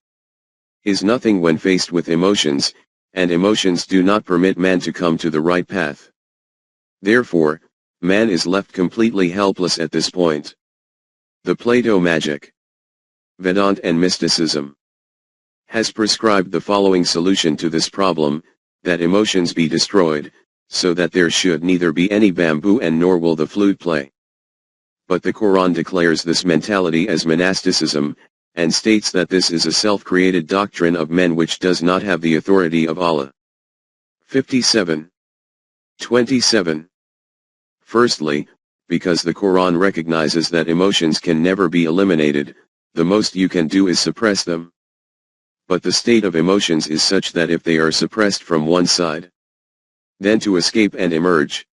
is nothing when faced with emotions, and emotions do not permit man to come to the right path. Therefore, man is left completely helpless at this point. The Plato magic, Vedanta and mysticism has prescribed the following solution to this problem, that emotions be destroyed, so that there should neither be any bamboo and nor will the flute play. But the Quran declares this mentality as monasticism, and states that this is a self-created doctrine of men which does not have the authority of Allah. 57. 27. Firstly, because the Quran recognizes that emotions can never be eliminated, the most you can do is suppress them. But the state of emotions is such that if they are suppressed from one side, then to escape and emerge.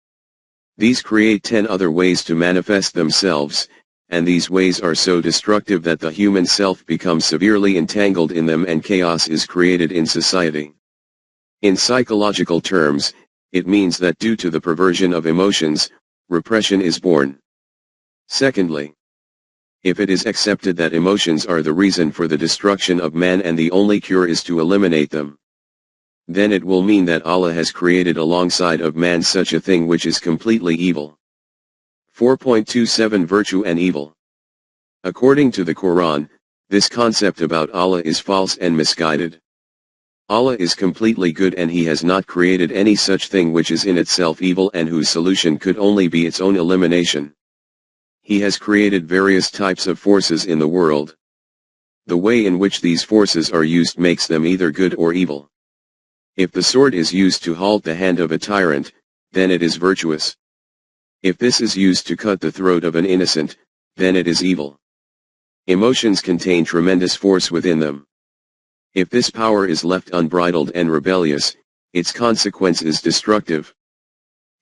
These create 10 other ways to manifest themselves, and these ways are so destructive that the human self becomes severely entangled in them and chaos is created in society. In psychological terms, it means that due to the perversion of emotions, repression is born. Secondly, if it is accepted that emotions are the reason for the destruction of man and the only cure is to eliminate them, then it will mean that Allah has created alongside of man such a thing which is completely evil. 4.27 Virtue and Evil. According to the Quran, this concept about Allah is false and misguided. Allah is completely good and He has not created any such thing which is in itself evil and whose solution could only be its own elimination. He has created various types of forces in the world. The way in which these forces are used makes them either good or evil. If the sword is used to halt the hand of a tyrant, then it is virtuous. If this is used to cut the throat of an innocent, then it is evil. Emotions contain tremendous force within them. If this power is left unbridled and rebellious, its consequence is destructive.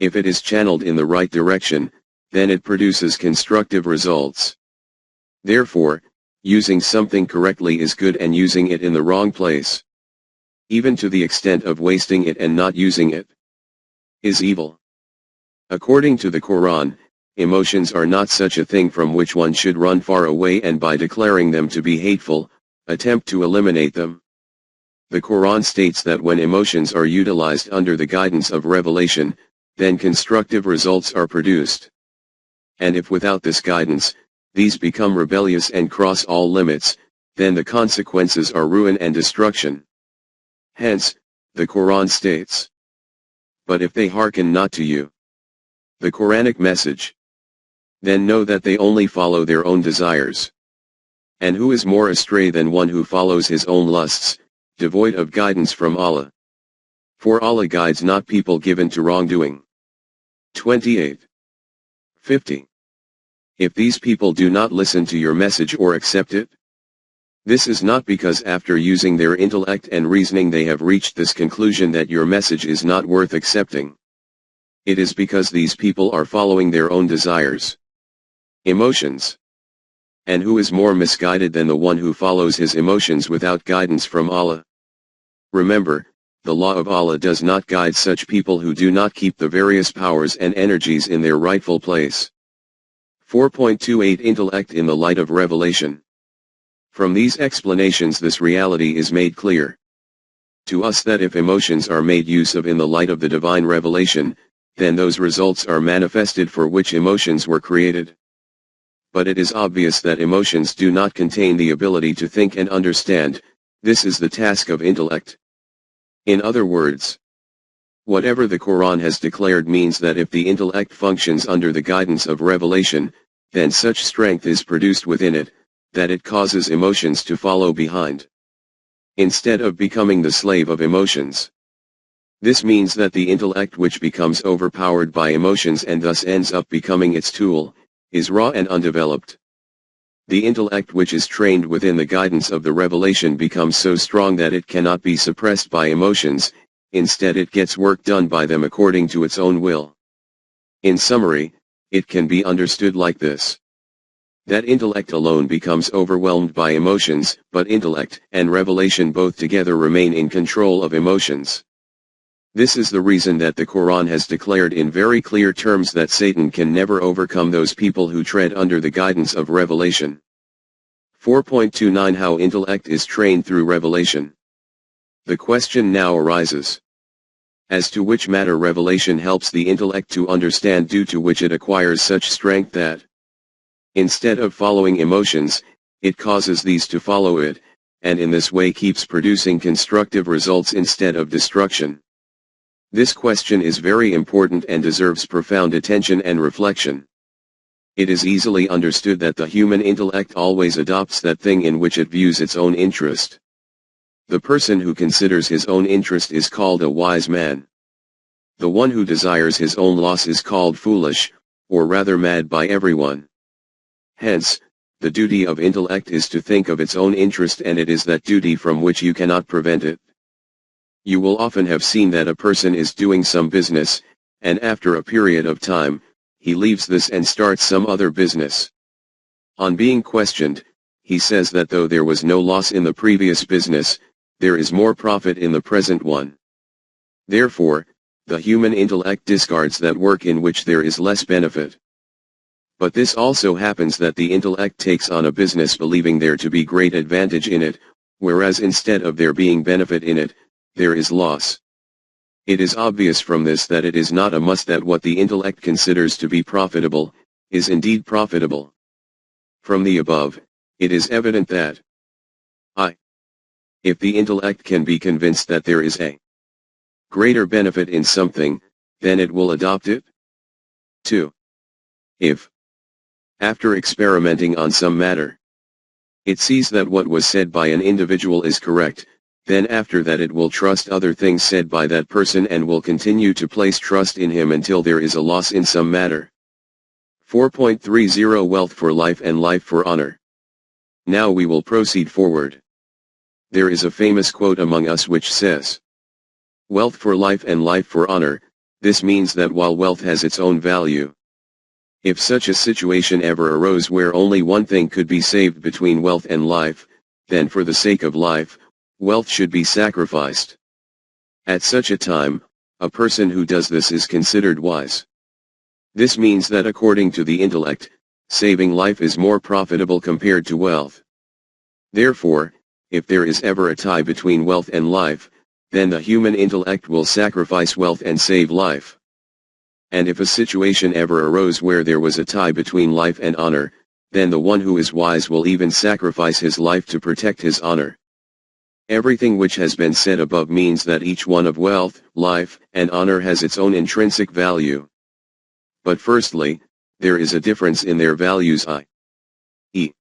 If it is channeled in the right direction, then it produces constructive results. Therefore, using something correctly is good and using it in the wrong place, even to the extent of wasting it and not using it, is evil. According to the Quran, emotions are not such a thing from which one should run far away and by declaring them to be hateful, attempt to eliminate them. The Quran states that when emotions are utilized under the guidance of revelation, then constructive results are produced. And if without this guidance, these become rebellious and cross all limits, then the consequences are ruin and destruction. Hence, the Quran states, "But if they hearken not to you," the Quranic message, "then know that they only follow their own desires. And who is more astray than one who follows his own lusts, devoid of guidance from Allah? For Allah guides not people given to wrongdoing." 28. 50. If these people do not listen to your message or accept it, this is not because after using their intellect and reasoning they have reached this conclusion that your message is not worth accepting. It is because these people are following their own desires, emotions. And who is more misguided than the one who follows his emotions without guidance from Allah? Remember, the law of Allah does not guide such people who do not keep the various powers and energies in their rightful place. 4.28 Intellect in the light of revelation. From these explanations this reality is made clear to us that if emotions are made use of in the light of the divine revelation, then those results are manifested for which emotions were created. But it is obvious that emotions do not contain the ability to think and understand. This is the task of intellect. In other words, whatever the Quran has declared means that if the intellect functions under the guidance of revelation, then such strength is produced within it, that it causes emotions to follow behind, instead of becoming the slave of emotions. This means that the intellect which becomes overpowered by emotions and thus ends up becoming its tool, is raw and undeveloped. The intellect which is trained within the guidance of the revelation becomes so strong that it cannot be suppressed by emotions, instead it gets work done by them according to its own will. In summary, it can be understood like this: that intellect alone becomes overwhelmed by emotions, but intellect and revelation both together remain in control of emotions. This is the reason that the Quran has declared in very clear terms that Satan can never overcome those people who tread under the guidance of revelation. 4.29 How intellect is trained through revelation. The question now arises as to which matter revelation helps the intellect to understand, due to which it acquires such strength that, instead of following emotions, it causes these to follow it, and in this way keeps producing constructive results instead of destruction. This question is very important and deserves profound attention and reflection. It is easily understood that the human intellect always adopts that thing in which it views its own interest. The person who considers his own interest is called a wise man. The one who desires his own loss is called foolish, or rather mad by everyone. Hence, the duty of intellect is to think of its own interest, and it is that duty from which you cannot prevent it. You will often have seen that a person is doing some business, and after a period of time, he leaves this and starts some other business. On being questioned, he says that though there was no loss in the previous business, there is more profit in the present one. Therefore, the human intellect discards that work in which there is less benefit. But this also happens that the intellect takes on a business believing there to be great advantage in it, whereas instead of there being benefit in it, there is loss. It is obvious from this that it is not a must that what the intellect considers to be profitable, is indeed profitable. From the above, it is evident that if the intellect can be convinced that there is a greater benefit in something, then it will adopt it. 2. If, after experimenting on some matter, it sees that what was said by an individual is correct, then after that it will trust other things said by that person and will continue to place trust in him until there is a loss in some matter. 4.30 Wealth for life and life for honor. Now we will proceed forward. There is a famous quote among us which says, "Wealth for life and life for honor." This means that while wealth has its own value, if such a situation ever arose where only one thing could be saved between wealth and life, then for the sake of life, wealth should be sacrificed. At such a time, a person who does this is considered wise. This means that according to the intellect, saving life is more profitable compared to wealth. Therefore, if there is ever a tie between wealth and life, then the human intellect will sacrifice wealth and save life. And if a situation ever arose where there was a tie between life and honor, then the one who is wise will even sacrifice his life to protect his honor. Everything which has been said above means that each one of wealth, life, and honor has its own intrinsic value. But firstly, there is a difference in their values, i.e.,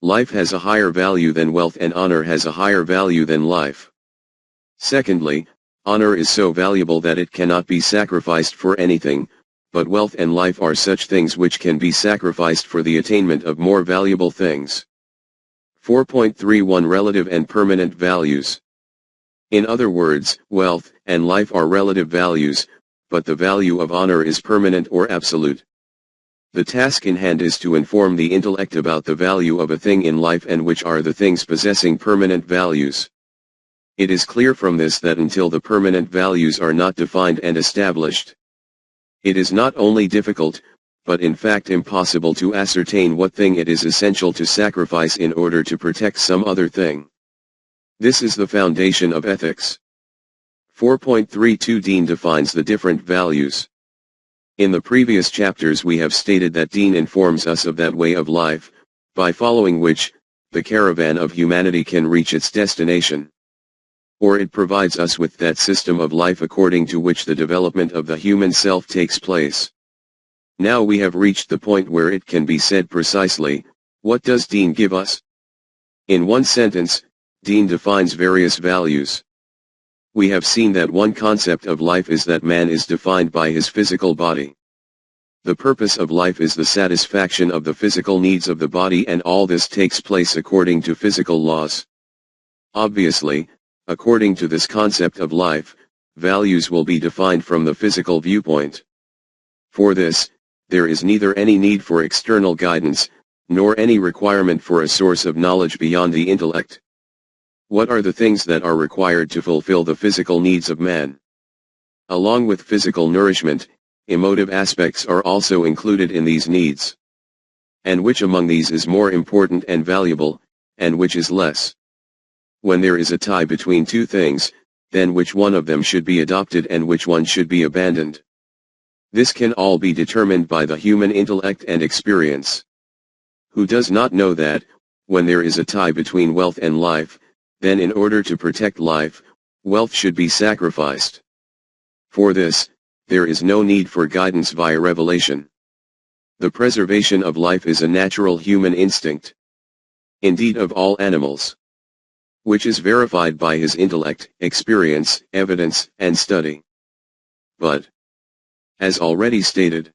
life has a higher value than wealth and honor has a higher value than life. Secondly, honor is so valuable that it cannot be sacrificed for anything, but wealth and life are such things which can be sacrificed for the attainment of more valuable things. 4.31 Relative and permanent values. In other words, wealth and life are relative values, but the value of honor is permanent or absolute. The task in hand is to inform the intellect about the value of a thing in life and which are the things possessing permanent values. It is clear from this that until the permanent values are not defined and established, it is not only difficult, but in fact impossible to ascertain what thing it is essential to sacrifice in order to protect some other thing. This is the foundation of ethics. 4.32 Deen defines the different values. In the previous chapters we have stated that Deen informs us of that way of life, by following which, the caravan of humanity can reach its destination. Or it provides us with that system of life according to which the development of the human self takes place. Now we have reached the point where it can be said precisely, what does Deen give us? In one sentence, Deen defines various values. We have seen that one concept of life is that man is defined by his physical body. The purpose of life is the satisfaction of the physical needs of the body, and all this takes place according to physical laws. Obviously, according to this concept of life, values will be defined from the physical viewpoint. For this, there is neither any need for external guidance, nor any requirement for a source of knowledge beyond the intellect. What are the things that are required to fulfill the physical needs of man? Along with physical nourishment, emotive aspects are also included in these needs. And which among these is more important and valuable, and which is less? When there is a tie between two things, then which one of them should be adopted and which one should be abandoned? This can all be determined by the human intellect and experience. Who does not know that, when there is a tie between wealth and life, then in order to protect life, wealth should be sacrificed? For this, there is no need for guidance via revelation. The preservation of life is a natural human instinct. Indeed, of all animals, which is verified by his intellect, experience, evidence, and study. But, as already stated,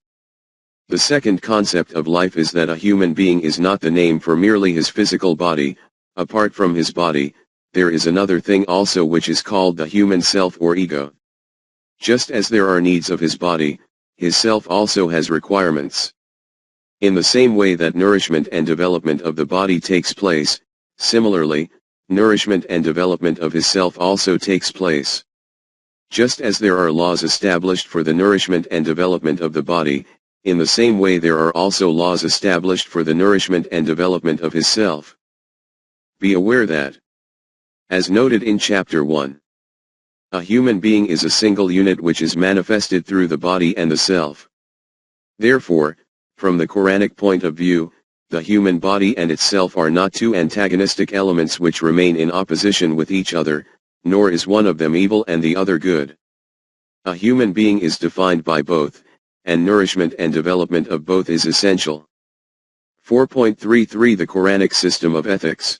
the second concept of life is that a human being is not the name for merely his physical body. Apart from his body, there is another thing also which is called the human self or ego. Just as there are needs of his body, his self also has requirements. In the same way that nourishment and development of the body takes place, similarly, nourishment and development of his self also takes place. Just as there are laws established for the nourishment and development of the body, in the same way there are also laws established for the nourishment and development of his self. Be aware that, as noted in Chapter 1, a human being is a single unit which is manifested through the body and the self. Therefore, from the Quranic point of view, the human body and itself are not two antagonistic elements which remain in opposition with each other, nor is one of them evil and the other good. A human being is defined by both, and nourishment and development of both is essential. 4.33 The Quranic system of ethics.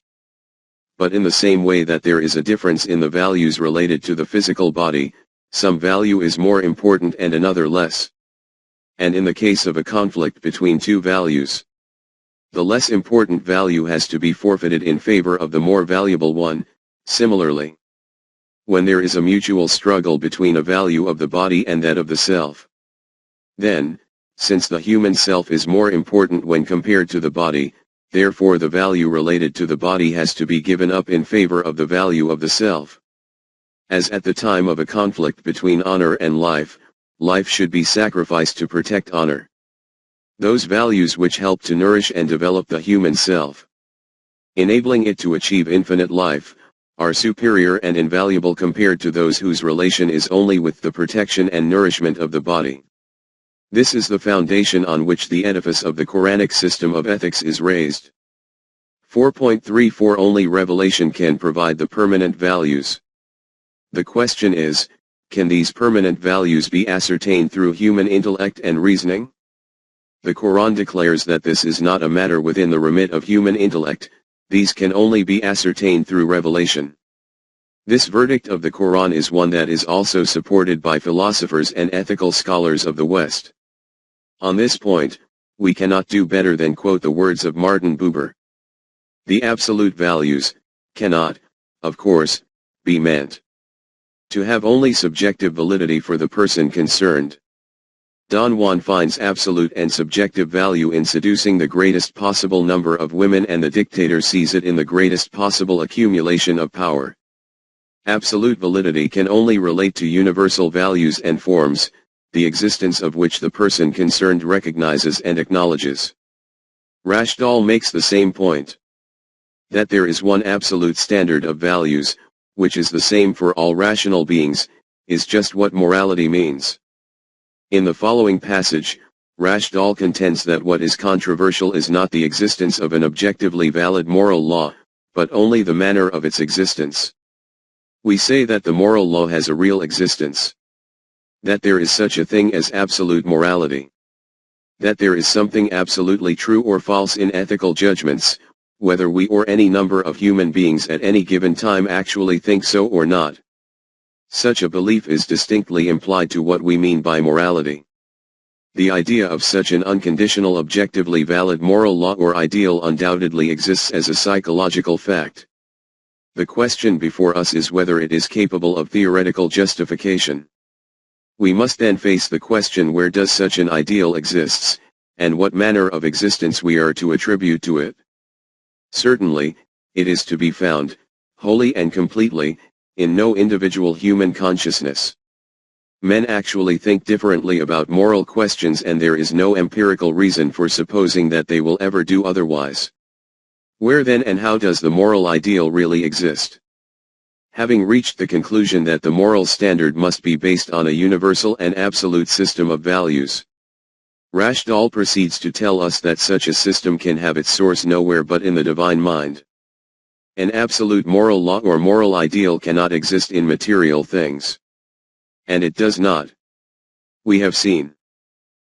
But in the same way that there is a difference in the values related to the physical body, some value is more important and another less. And in the case of a conflict between two values, the less important value has to be forfeited in favor of the more valuable one. Similarly, when there is a mutual struggle between a value of the body and that of the self, then, since the human self is more important when compared to the body, therefore the value related to the body has to be given up in favor of the value of the self. As at the time of a conflict between honor and life, life should be sacrificed to protect honor. Those values which help to nourish and develop the human self, enabling it to achieve infinite life, are superior and invaluable compared to those whose relation is only with the protection and nourishment of the body. This is the foundation on which the edifice of the Quranic system of ethics is raised. 4.34 Only revelation can provide the permanent values. The question is, can these permanent values be ascertained through human intellect and reasoning? The Quran declares that this is not a matter within the remit of human intellect, these can only be ascertained through revelation. This verdict of the Quran is one that is also supported by philosophers and ethical scholars of the West. On this point, we cannot do better than quote the words of Martin Buber. The absolute values cannot, of course, be meant to have only subjective validity for the person concerned. Don Juan finds absolute and subjective value in seducing the greatest possible number of women, and the dictator sees it in the greatest possible accumulation of power. Absolute validity can only relate to universal values and forms, the existence of which the person concerned recognizes and acknowledges. Rashdal makes the same point. That there is one absolute standard of values, which is the same for all rational beings, is just what morality means. In the following passage, Rashdal contends that what is controversial is not the existence of an objectively valid moral law, but only the manner of its existence. We say that the moral law has a real existence. That there is such a thing as absolute morality. That there is something absolutely true or false in ethical judgments, whether we or any number of human beings at any given time actually think so or not. Such a belief is distinctly implied to what we mean by morality. The idea of such an unconditional objectively valid moral law or ideal undoubtedly exists as a psychological fact. The question before us is whether it is capable of theoretical justification. We must then face the question, where does such an ideal exists, and what manner of existence we are to attribute to it. Certainly, it is to be found, wholly and completely, in no individual human consciousness. Men actually think differently about moral questions, and there is no empirical reason for supposing that they will ever do otherwise. Where then and how does the moral ideal really exist? Having reached the conclusion that the moral standard must be based on a universal and absolute system of values, Rashdal proceeds to tell us that such a system can have its source nowhere but in the divine mind. An absolute moral law or moral ideal cannot exist in material things. And it does not, we have seen,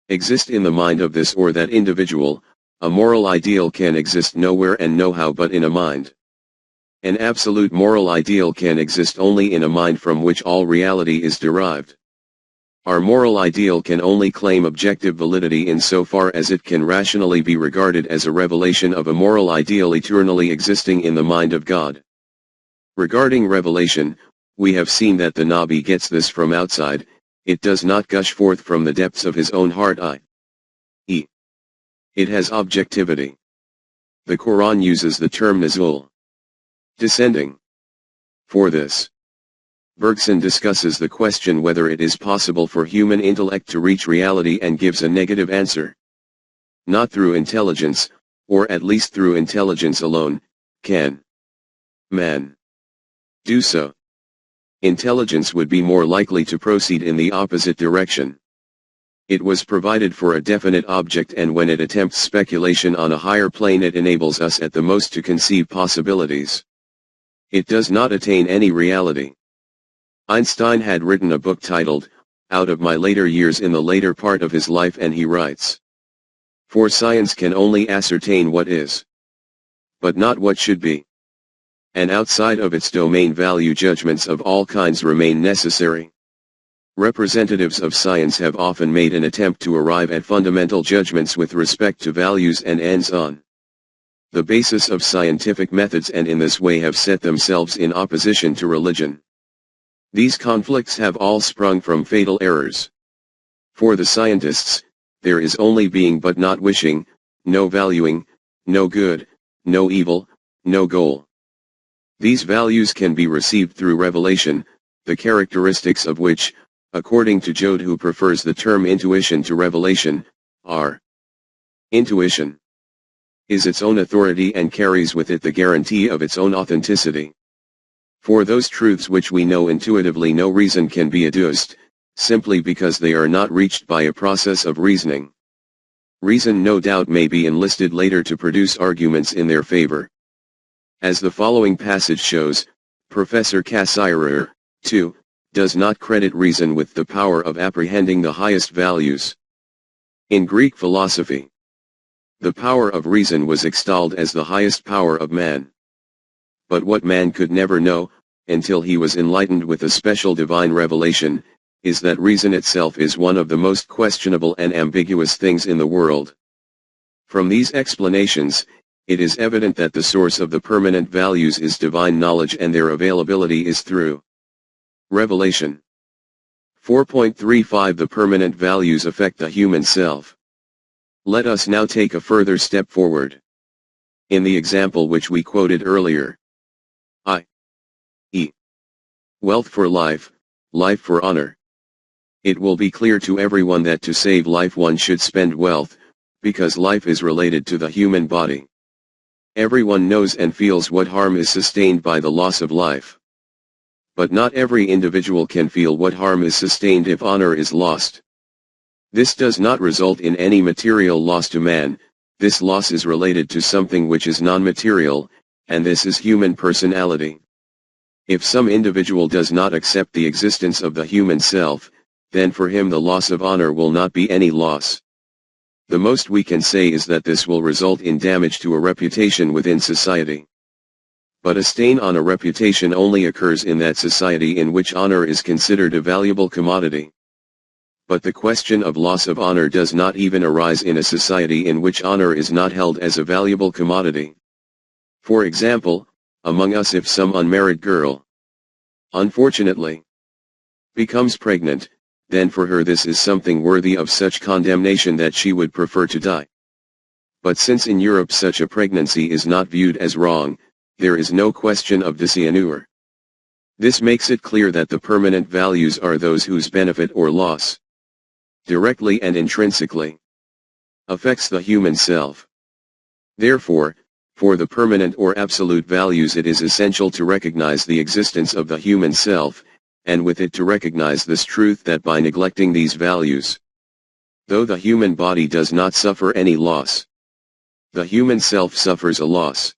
exist in the mind of this or that individual. A moral ideal can exist nowhere and nohow but in a mind. An absolute moral ideal can exist only in a mind from which all reality is derived. Our moral ideal can only claim objective validity insofar as it can rationally be regarded as a revelation of a moral ideal eternally existing in the mind of God. Regarding revelation, we have seen that the Nabi gets this from outside, it does not gush forth from the depths of his own heart, i.e. it has objectivity. The Quran uses the term nuzul, descending. For this, Bergson discusses the question whether it is possible for human intellect to reach reality and gives a negative answer. Not through intelligence, or at least through intelligence alone, can man do so. Intelligence would be more likely to proceed in the opposite direction. It was provided for a definite object, and when it attempts speculation on a higher plane it enables us at the most to conceive possibilities. It does not attain any reality. Einstein had written a book titled, Out of My Later Years, in the later part of his life, and he writes, "For science can only ascertain what is, but not what should be. And outside of its domain value judgments of all kinds remain necessary. Representatives of science have often made an attempt to arrive at fundamental judgments with respect to values and ends on the basis of scientific methods, and in this way have set themselves in opposition to religion. These conflicts have all sprung from fatal errors. For the scientists, there is only being but not wishing, no valuing, no good, no evil, no goal. These values can be received through revelation, the characteristics of which, according to Jode, who prefers the term intuition to revelation, are: intuition is its own authority and carries with it the guarantee of its own authenticity. For those truths which we know intuitively, no reason can be adduced, simply because they are not reached by a process of reasoning. Reason no doubt may be enlisted later to produce arguments in their favor. As the following passage shows, Professor Cassirer, too, does not credit reason with the power of apprehending the highest values. In Greek philosophy, the power of reason was extolled as the highest power of man. But what man could never know, until he was enlightened with a special divine revelation, is that reason itself is one of the most questionable and ambiguous things in the world. From these explanations, it is evident that the source of the permanent values is divine knowledge, and their availability is through revelation. 4.35 The permanent values affect the human self. Let us now take a further step forward. In the example which we quoted earlier, i.e., wealth for life, life for honor. It will be clear to everyone that to save life one should spend wealth, because life is related to the human body. Everyone knows and feels what harm is sustained by the loss of life. But not every individual can feel what harm is sustained if honor is lost. This does not result in any material loss to man, this loss is related to something which is non-material, and this is human personality. If some individual does not accept the existence of the human self, then for him the loss of honor will not be any loss. The most we can say is that this will result in damage to a reputation within society. But a stain on a reputation only occurs in that society in which honor is considered a valuable commodity. But the question of loss of honor does not even arise in a society in which honor is not held as a valuable commodity. For example, among us, if some unmarried girl, unfortunately, becomes pregnant, then for her this is something worthy of such condemnation that she would prefer to die. But since in Europe such a pregnancy is not viewed as wrong, there is no question of dishonor. This makes it clear that the permanent values are those whose benefit or loss, directly and intrinsically, affects the human self. Therefore, for the permanent or absolute values it is essential to recognize the existence of the human self, and with it to recognize this truth that by neglecting these values, though the human body does not suffer any loss, the human self suffers a loss.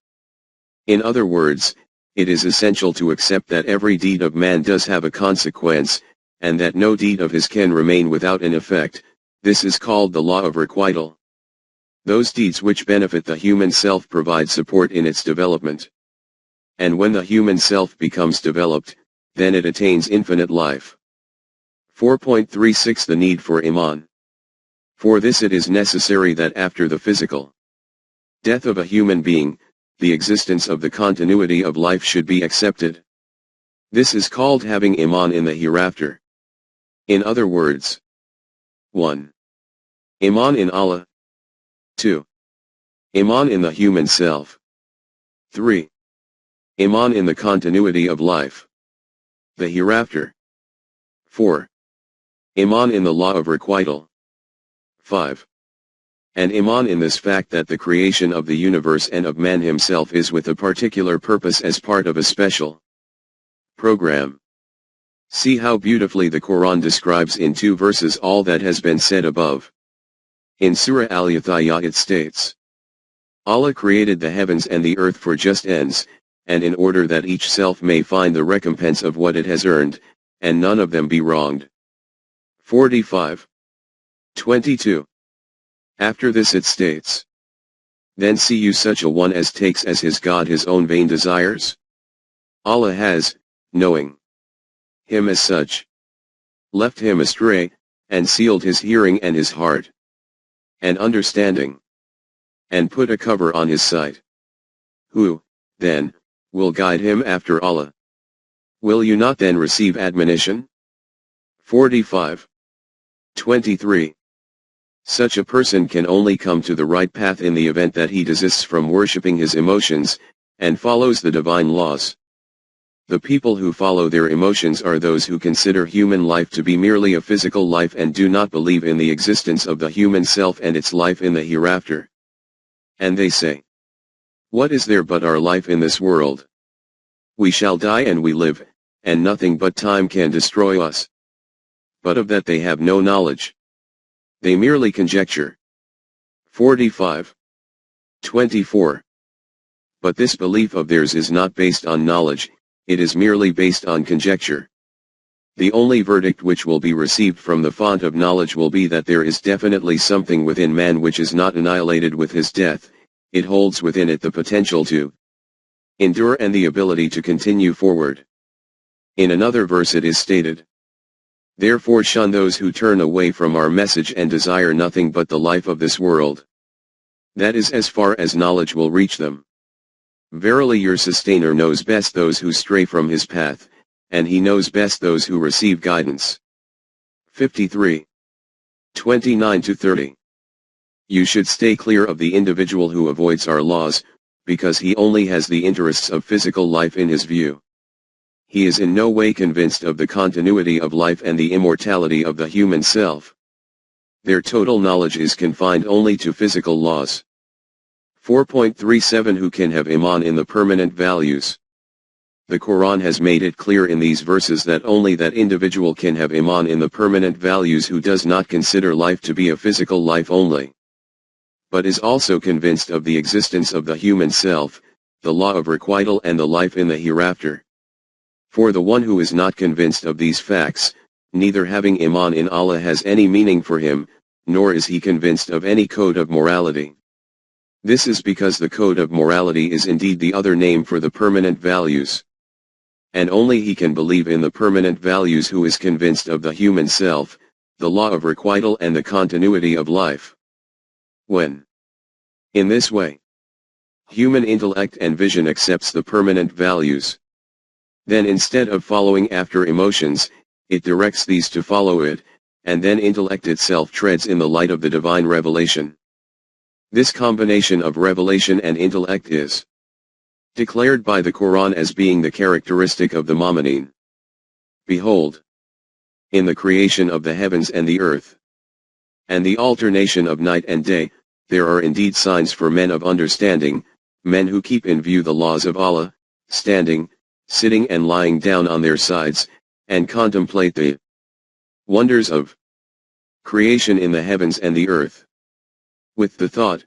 In other words, it is essential to accept that every deed of man does have a consequence, and that no deed of his can remain without an effect. This is called the law of requital. Those deeds which benefit the human self provide support in its development. And when the human self becomes developed, then it attains infinite life. 4.36 The need for Iman. For this it is necessary that after the physical death of a human being, the existence of the continuity of life should be accepted. This is called having Iman in the hereafter. In other words, 1. Iman in Allah. 2. Iman in the human self. 3. Iman in the continuity of life, the hereafter. 4. Iman in the law of requital. 5. And Iman in this fact that the creation of the universe and of man himself is with a particular purpose as part of a special program. See how beautifully the Quran describes in 2 verses all that has been said above. In Surah Al-Yathiyah it states, Allah created the heavens and the earth for just ends, and in order that each self may find the recompense of what it has earned, and none of them be wronged. 45. 22. After this it states, Then see you such a one as takes as his God his own vain desires? Allah has, knowing him as such, left him astray, and sealed his hearing and his heart, and understanding, and put a cover on his sight. Who, then, will guide him after Allah? Will you not then receive admonition? 45. 23. Such a person can only come to the right path in the event that he desists from worshipping his emotions, and follows the divine laws. The people who follow their emotions are those who consider human life to be merely a physical life and do not believe in the existence of the human self and its life in the hereafter. And they say, what is there but our life in this world? We shall die and we live, and nothing but time can destroy us. But of that they have no knowledge. They merely conjecture. 45. 24. But this belief of theirs is not based on knowledge, it is merely based on conjecture. The only verdict which will be received from the font of knowledge will be that there is definitely something within man which is not annihilated with his death, it holds within it the potential to endure and the ability to continue forward. In another verse it is stated, therefore shun those who turn away from our message and desire nothing but the life of this world. That is as far as knowledge will reach them. Verily your sustainer knows best those who stray from his path, and he knows best those who receive guidance. 53. 29-30. You should stay clear of the individual who avoids our laws, because he only has the interests of physical life in his view. He is in no way convinced of the continuity of life and the immortality of the human self. Their total knowledge is confined only to physical laws. 4.37 Who can have iman in the permanent values? The Quran has made it clear in these verses that only that individual can have iman in the permanent values who does not consider life to be a physical life only, but is also convinced of the existence of the human self, the law of requital and the life in the hereafter. For the one who is not convinced of these facts, neither having iman in Allah has any meaning for him, nor is he convinced of any code of morality. This is because the code of morality is indeed the other name for the permanent values. And only he can believe in the permanent values who is convinced of the human self, the law of requital and the continuity of life. When, in this way, human intellect and vision accepts the permanent values, then instead of following after emotions, it directs these to follow it, and then intellect itself treads in the light of the divine revelation. This combination of revelation and intellect is declared by the Quran as being the characteristic of the Mu'mineen. Behold, in the creation of the heavens and the earth, and the alternation of night and day, there are indeed signs for men of understanding, men who keep in view the laws of Allah, standing, sitting and lying down on their sides, and contemplate the wonders of creation in the heavens and the earth. With the thought,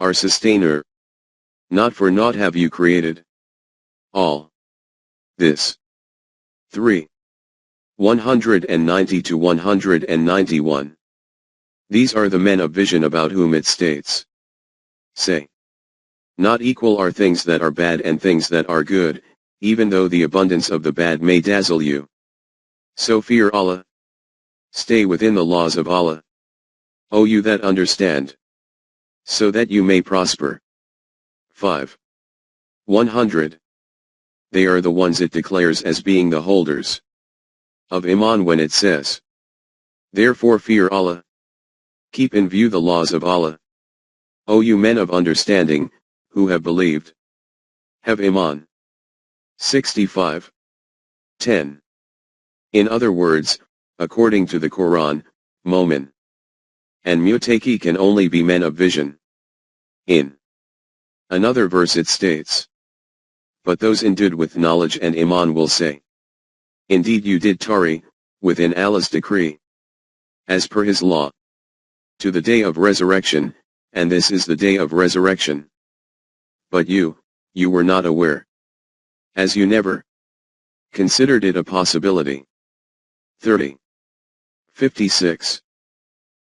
our sustainer, not for naught have you created all this. 3. 190-191. These are the men of vision about whom it states, say, not equal are things that are bad and things that are good, even though the abundance of the bad may dazzle you. So fear Allah. Stay within the laws of Allah, O you that understand, so that you may prosper. 5. 100. They are the ones it declares as being the holders of iman when it says, therefore fear Allah. Keep in view the laws of Allah, O you men of understanding, who have believed. Have iman. 65. 10. In other words, according to the Quran, Momin and Mutaqi can only be men of vision. In another verse it states, but those endued with knowledge and iman will say, indeed you did tarry, within Allah's decree, as per his law, to the day of resurrection, and this is the day of resurrection. But you were not aware, as you never considered it a possibility. 30. 56.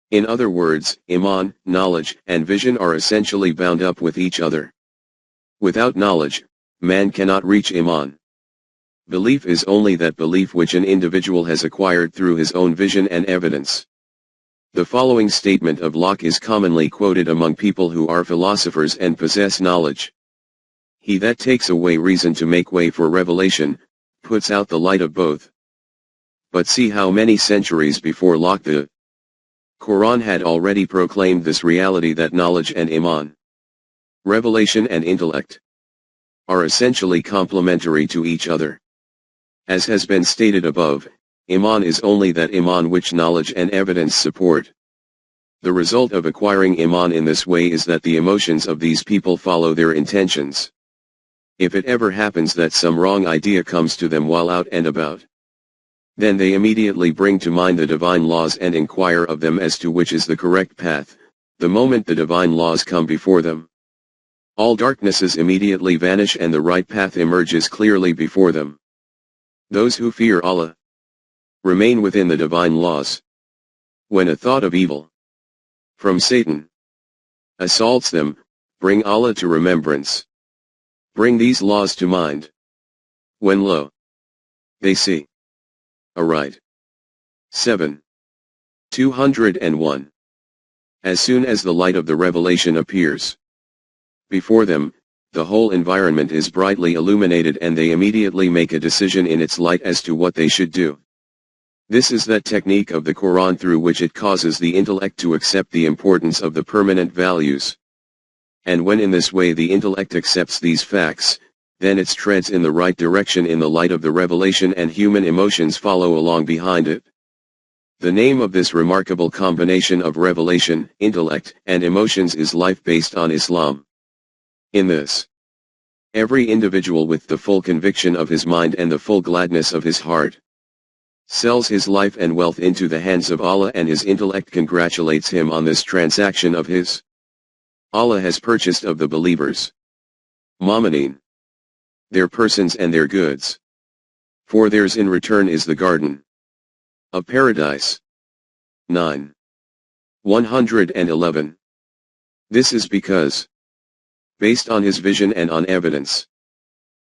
In other words, iman, knowledge, and vision are essentially bound up with each other. Without knowledge, man cannot reach iman. Belief is only that belief which an individual has acquired through his own vision and evidence. The following statement of Locke is commonly quoted among people who are philosophers and possess knowledge. He that takes away reason to make way for revelation, puts out the light of both. But see how many centuries before Locke the Quran had already proclaimed this reality, that knowledge and iman, revelation and intellect, are essentially complementary to each other. As has been stated above, iman is only that iman which knowledge and evidence support. The result of acquiring iman in this way is that the emotions of these people follow their intentions. If it ever happens that some wrong idea comes to them while out and about, then they immediately bring to mind the divine laws and inquire of them as to which is the correct path. The moment the divine laws come before them, all darknesses immediately vanish and the right path emerges clearly before them. Those who fear Allah remain within the divine laws. When a thought of evil from Satan assaults them, bring Allah to remembrance. Bring these laws to mind. When lo, they see aright. 7. 201. As soon as the light of the revelation appears before them, the whole environment is brightly illuminated and they immediately make a decision in its light as to what they should do. This is that technique of the Quran through which it causes the intellect to accept the importance of the permanent values. And when in this way the intellect accepts these facts, then it treads in the right direction in the light of the revelation and human emotions follow along behind it. The name of this remarkable combination of revelation, intellect, and emotions is life based on Islam. In this, every individual with the full conviction of his mind and the full gladness of his heart sells his life and wealth into the hands of Allah, and his intellect congratulates him on this transaction of his. Allah has purchased of the believers, Mu'mineen, their persons and their goods. For theirs in return is the garden of paradise. 9. 111. This is because, based on his vision and on evidence,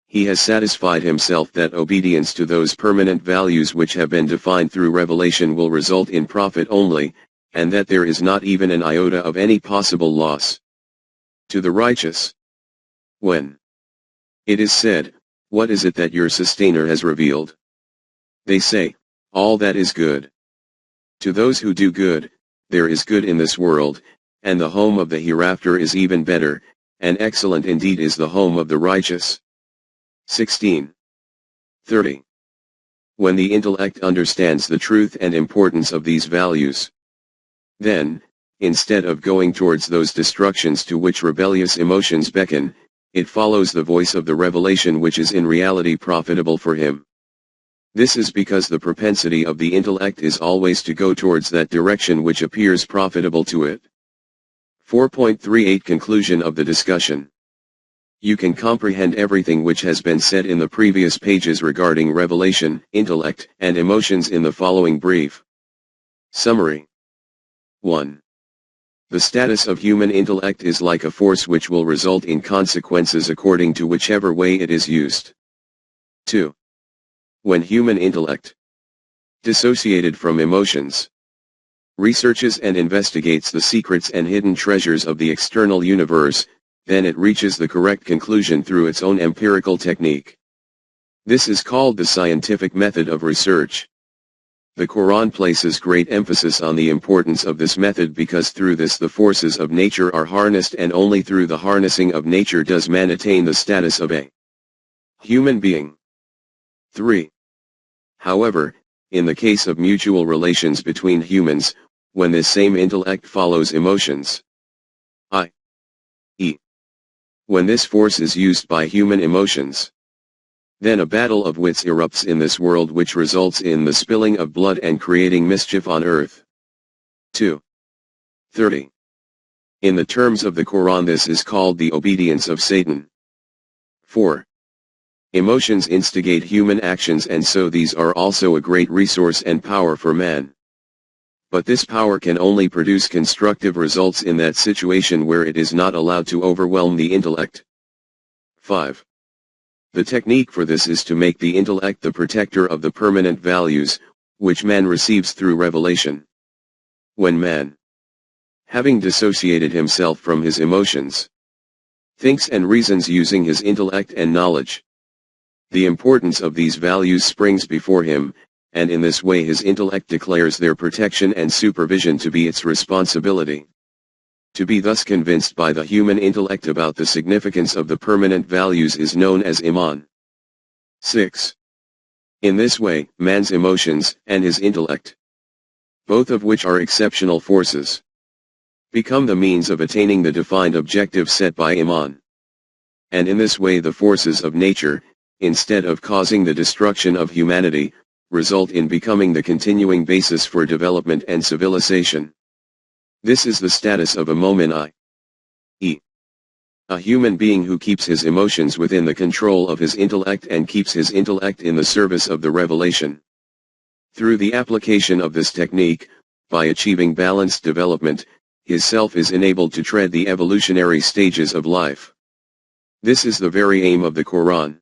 he has satisfied himself that obedience to those permanent values which have been defined through revelation will result in profit only, and that there is not even an iota of any possible loss to the righteous. When it is said, "What is it that your sustainer has revealed?" they say, "All that is good." To those who do good, there is good in this world, and the home of the hereafter is even better, and excellent indeed is the home of the righteous. 16. 30. When the intellect understands the truth and importance of these values, then, instead of going towards those destructions to which rebellious emotions beckon, it follows the voice of the revelation which is in reality profitable for him. This is because the propensity of the intellect is always to go towards that direction which appears profitable to it. 4.38 Conclusion of the discussion. You can comprehend everything which has been said in the previous pages regarding revelation, intellect, and emotions in the following brief summary. 1. The status of human intellect is like a force which will result in consequences according to whichever way it is used. 2. When human intellect, dissociated from emotions, researches and investigates the secrets and hidden treasures of the external universe, then it reaches the correct conclusion through its own empirical technique. This is called the scientific method of research. The Quran places great emphasis on the importance of this method because through this the forces of nature are harnessed, and only through the harnessing of nature does man attain the status of a human being. 3. However, in the case of mutual relations between humans, when this same intellect follows emotions, i.e., when this force is used by human emotions, then a battle of wits erupts in this world which results in the spilling of blood and creating mischief on earth. 2. 30. In the terms of the Quran this is called the obedience of Satan. 4. Emotions instigate human actions, and so these are also a great resource and power for man. But this power can only produce constructive results in that situation where it is not allowed to overwhelm the intellect. 5. The technique for this is to make the intellect the protector of the permanent values, which man receives through revelation. When man, having dissociated himself from his emotions, thinks and reasons using his intellect and knowledge. The importance of these values springs before him, and in this way his intellect declares their protection and supervision to be its responsibility. To be thus convinced by the human intellect about the significance of the permanent values is known as iman. 6. In this way, man's emotions, and his intellect, both of which are exceptional forces, become the means of attaining the defined objective set by iman. And in this way the forces of nature, instead of causing the destruction of humanity, result in becoming the continuing basis for development and civilization. This is the status of a mu'min, i.e., a human being who keeps his emotions within the control of his intellect and keeps his intellect in the service of the revelation. Through the application of this technique, by achieving balanced development, his self is enabled to tread the evolutionary stages of life. This is the very aim of the Quran.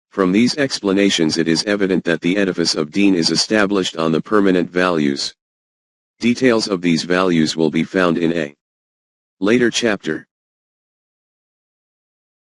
From these explanations it is evident that the edifice of Deen is established on the permanent values. Details of these values will be found in a later chapter.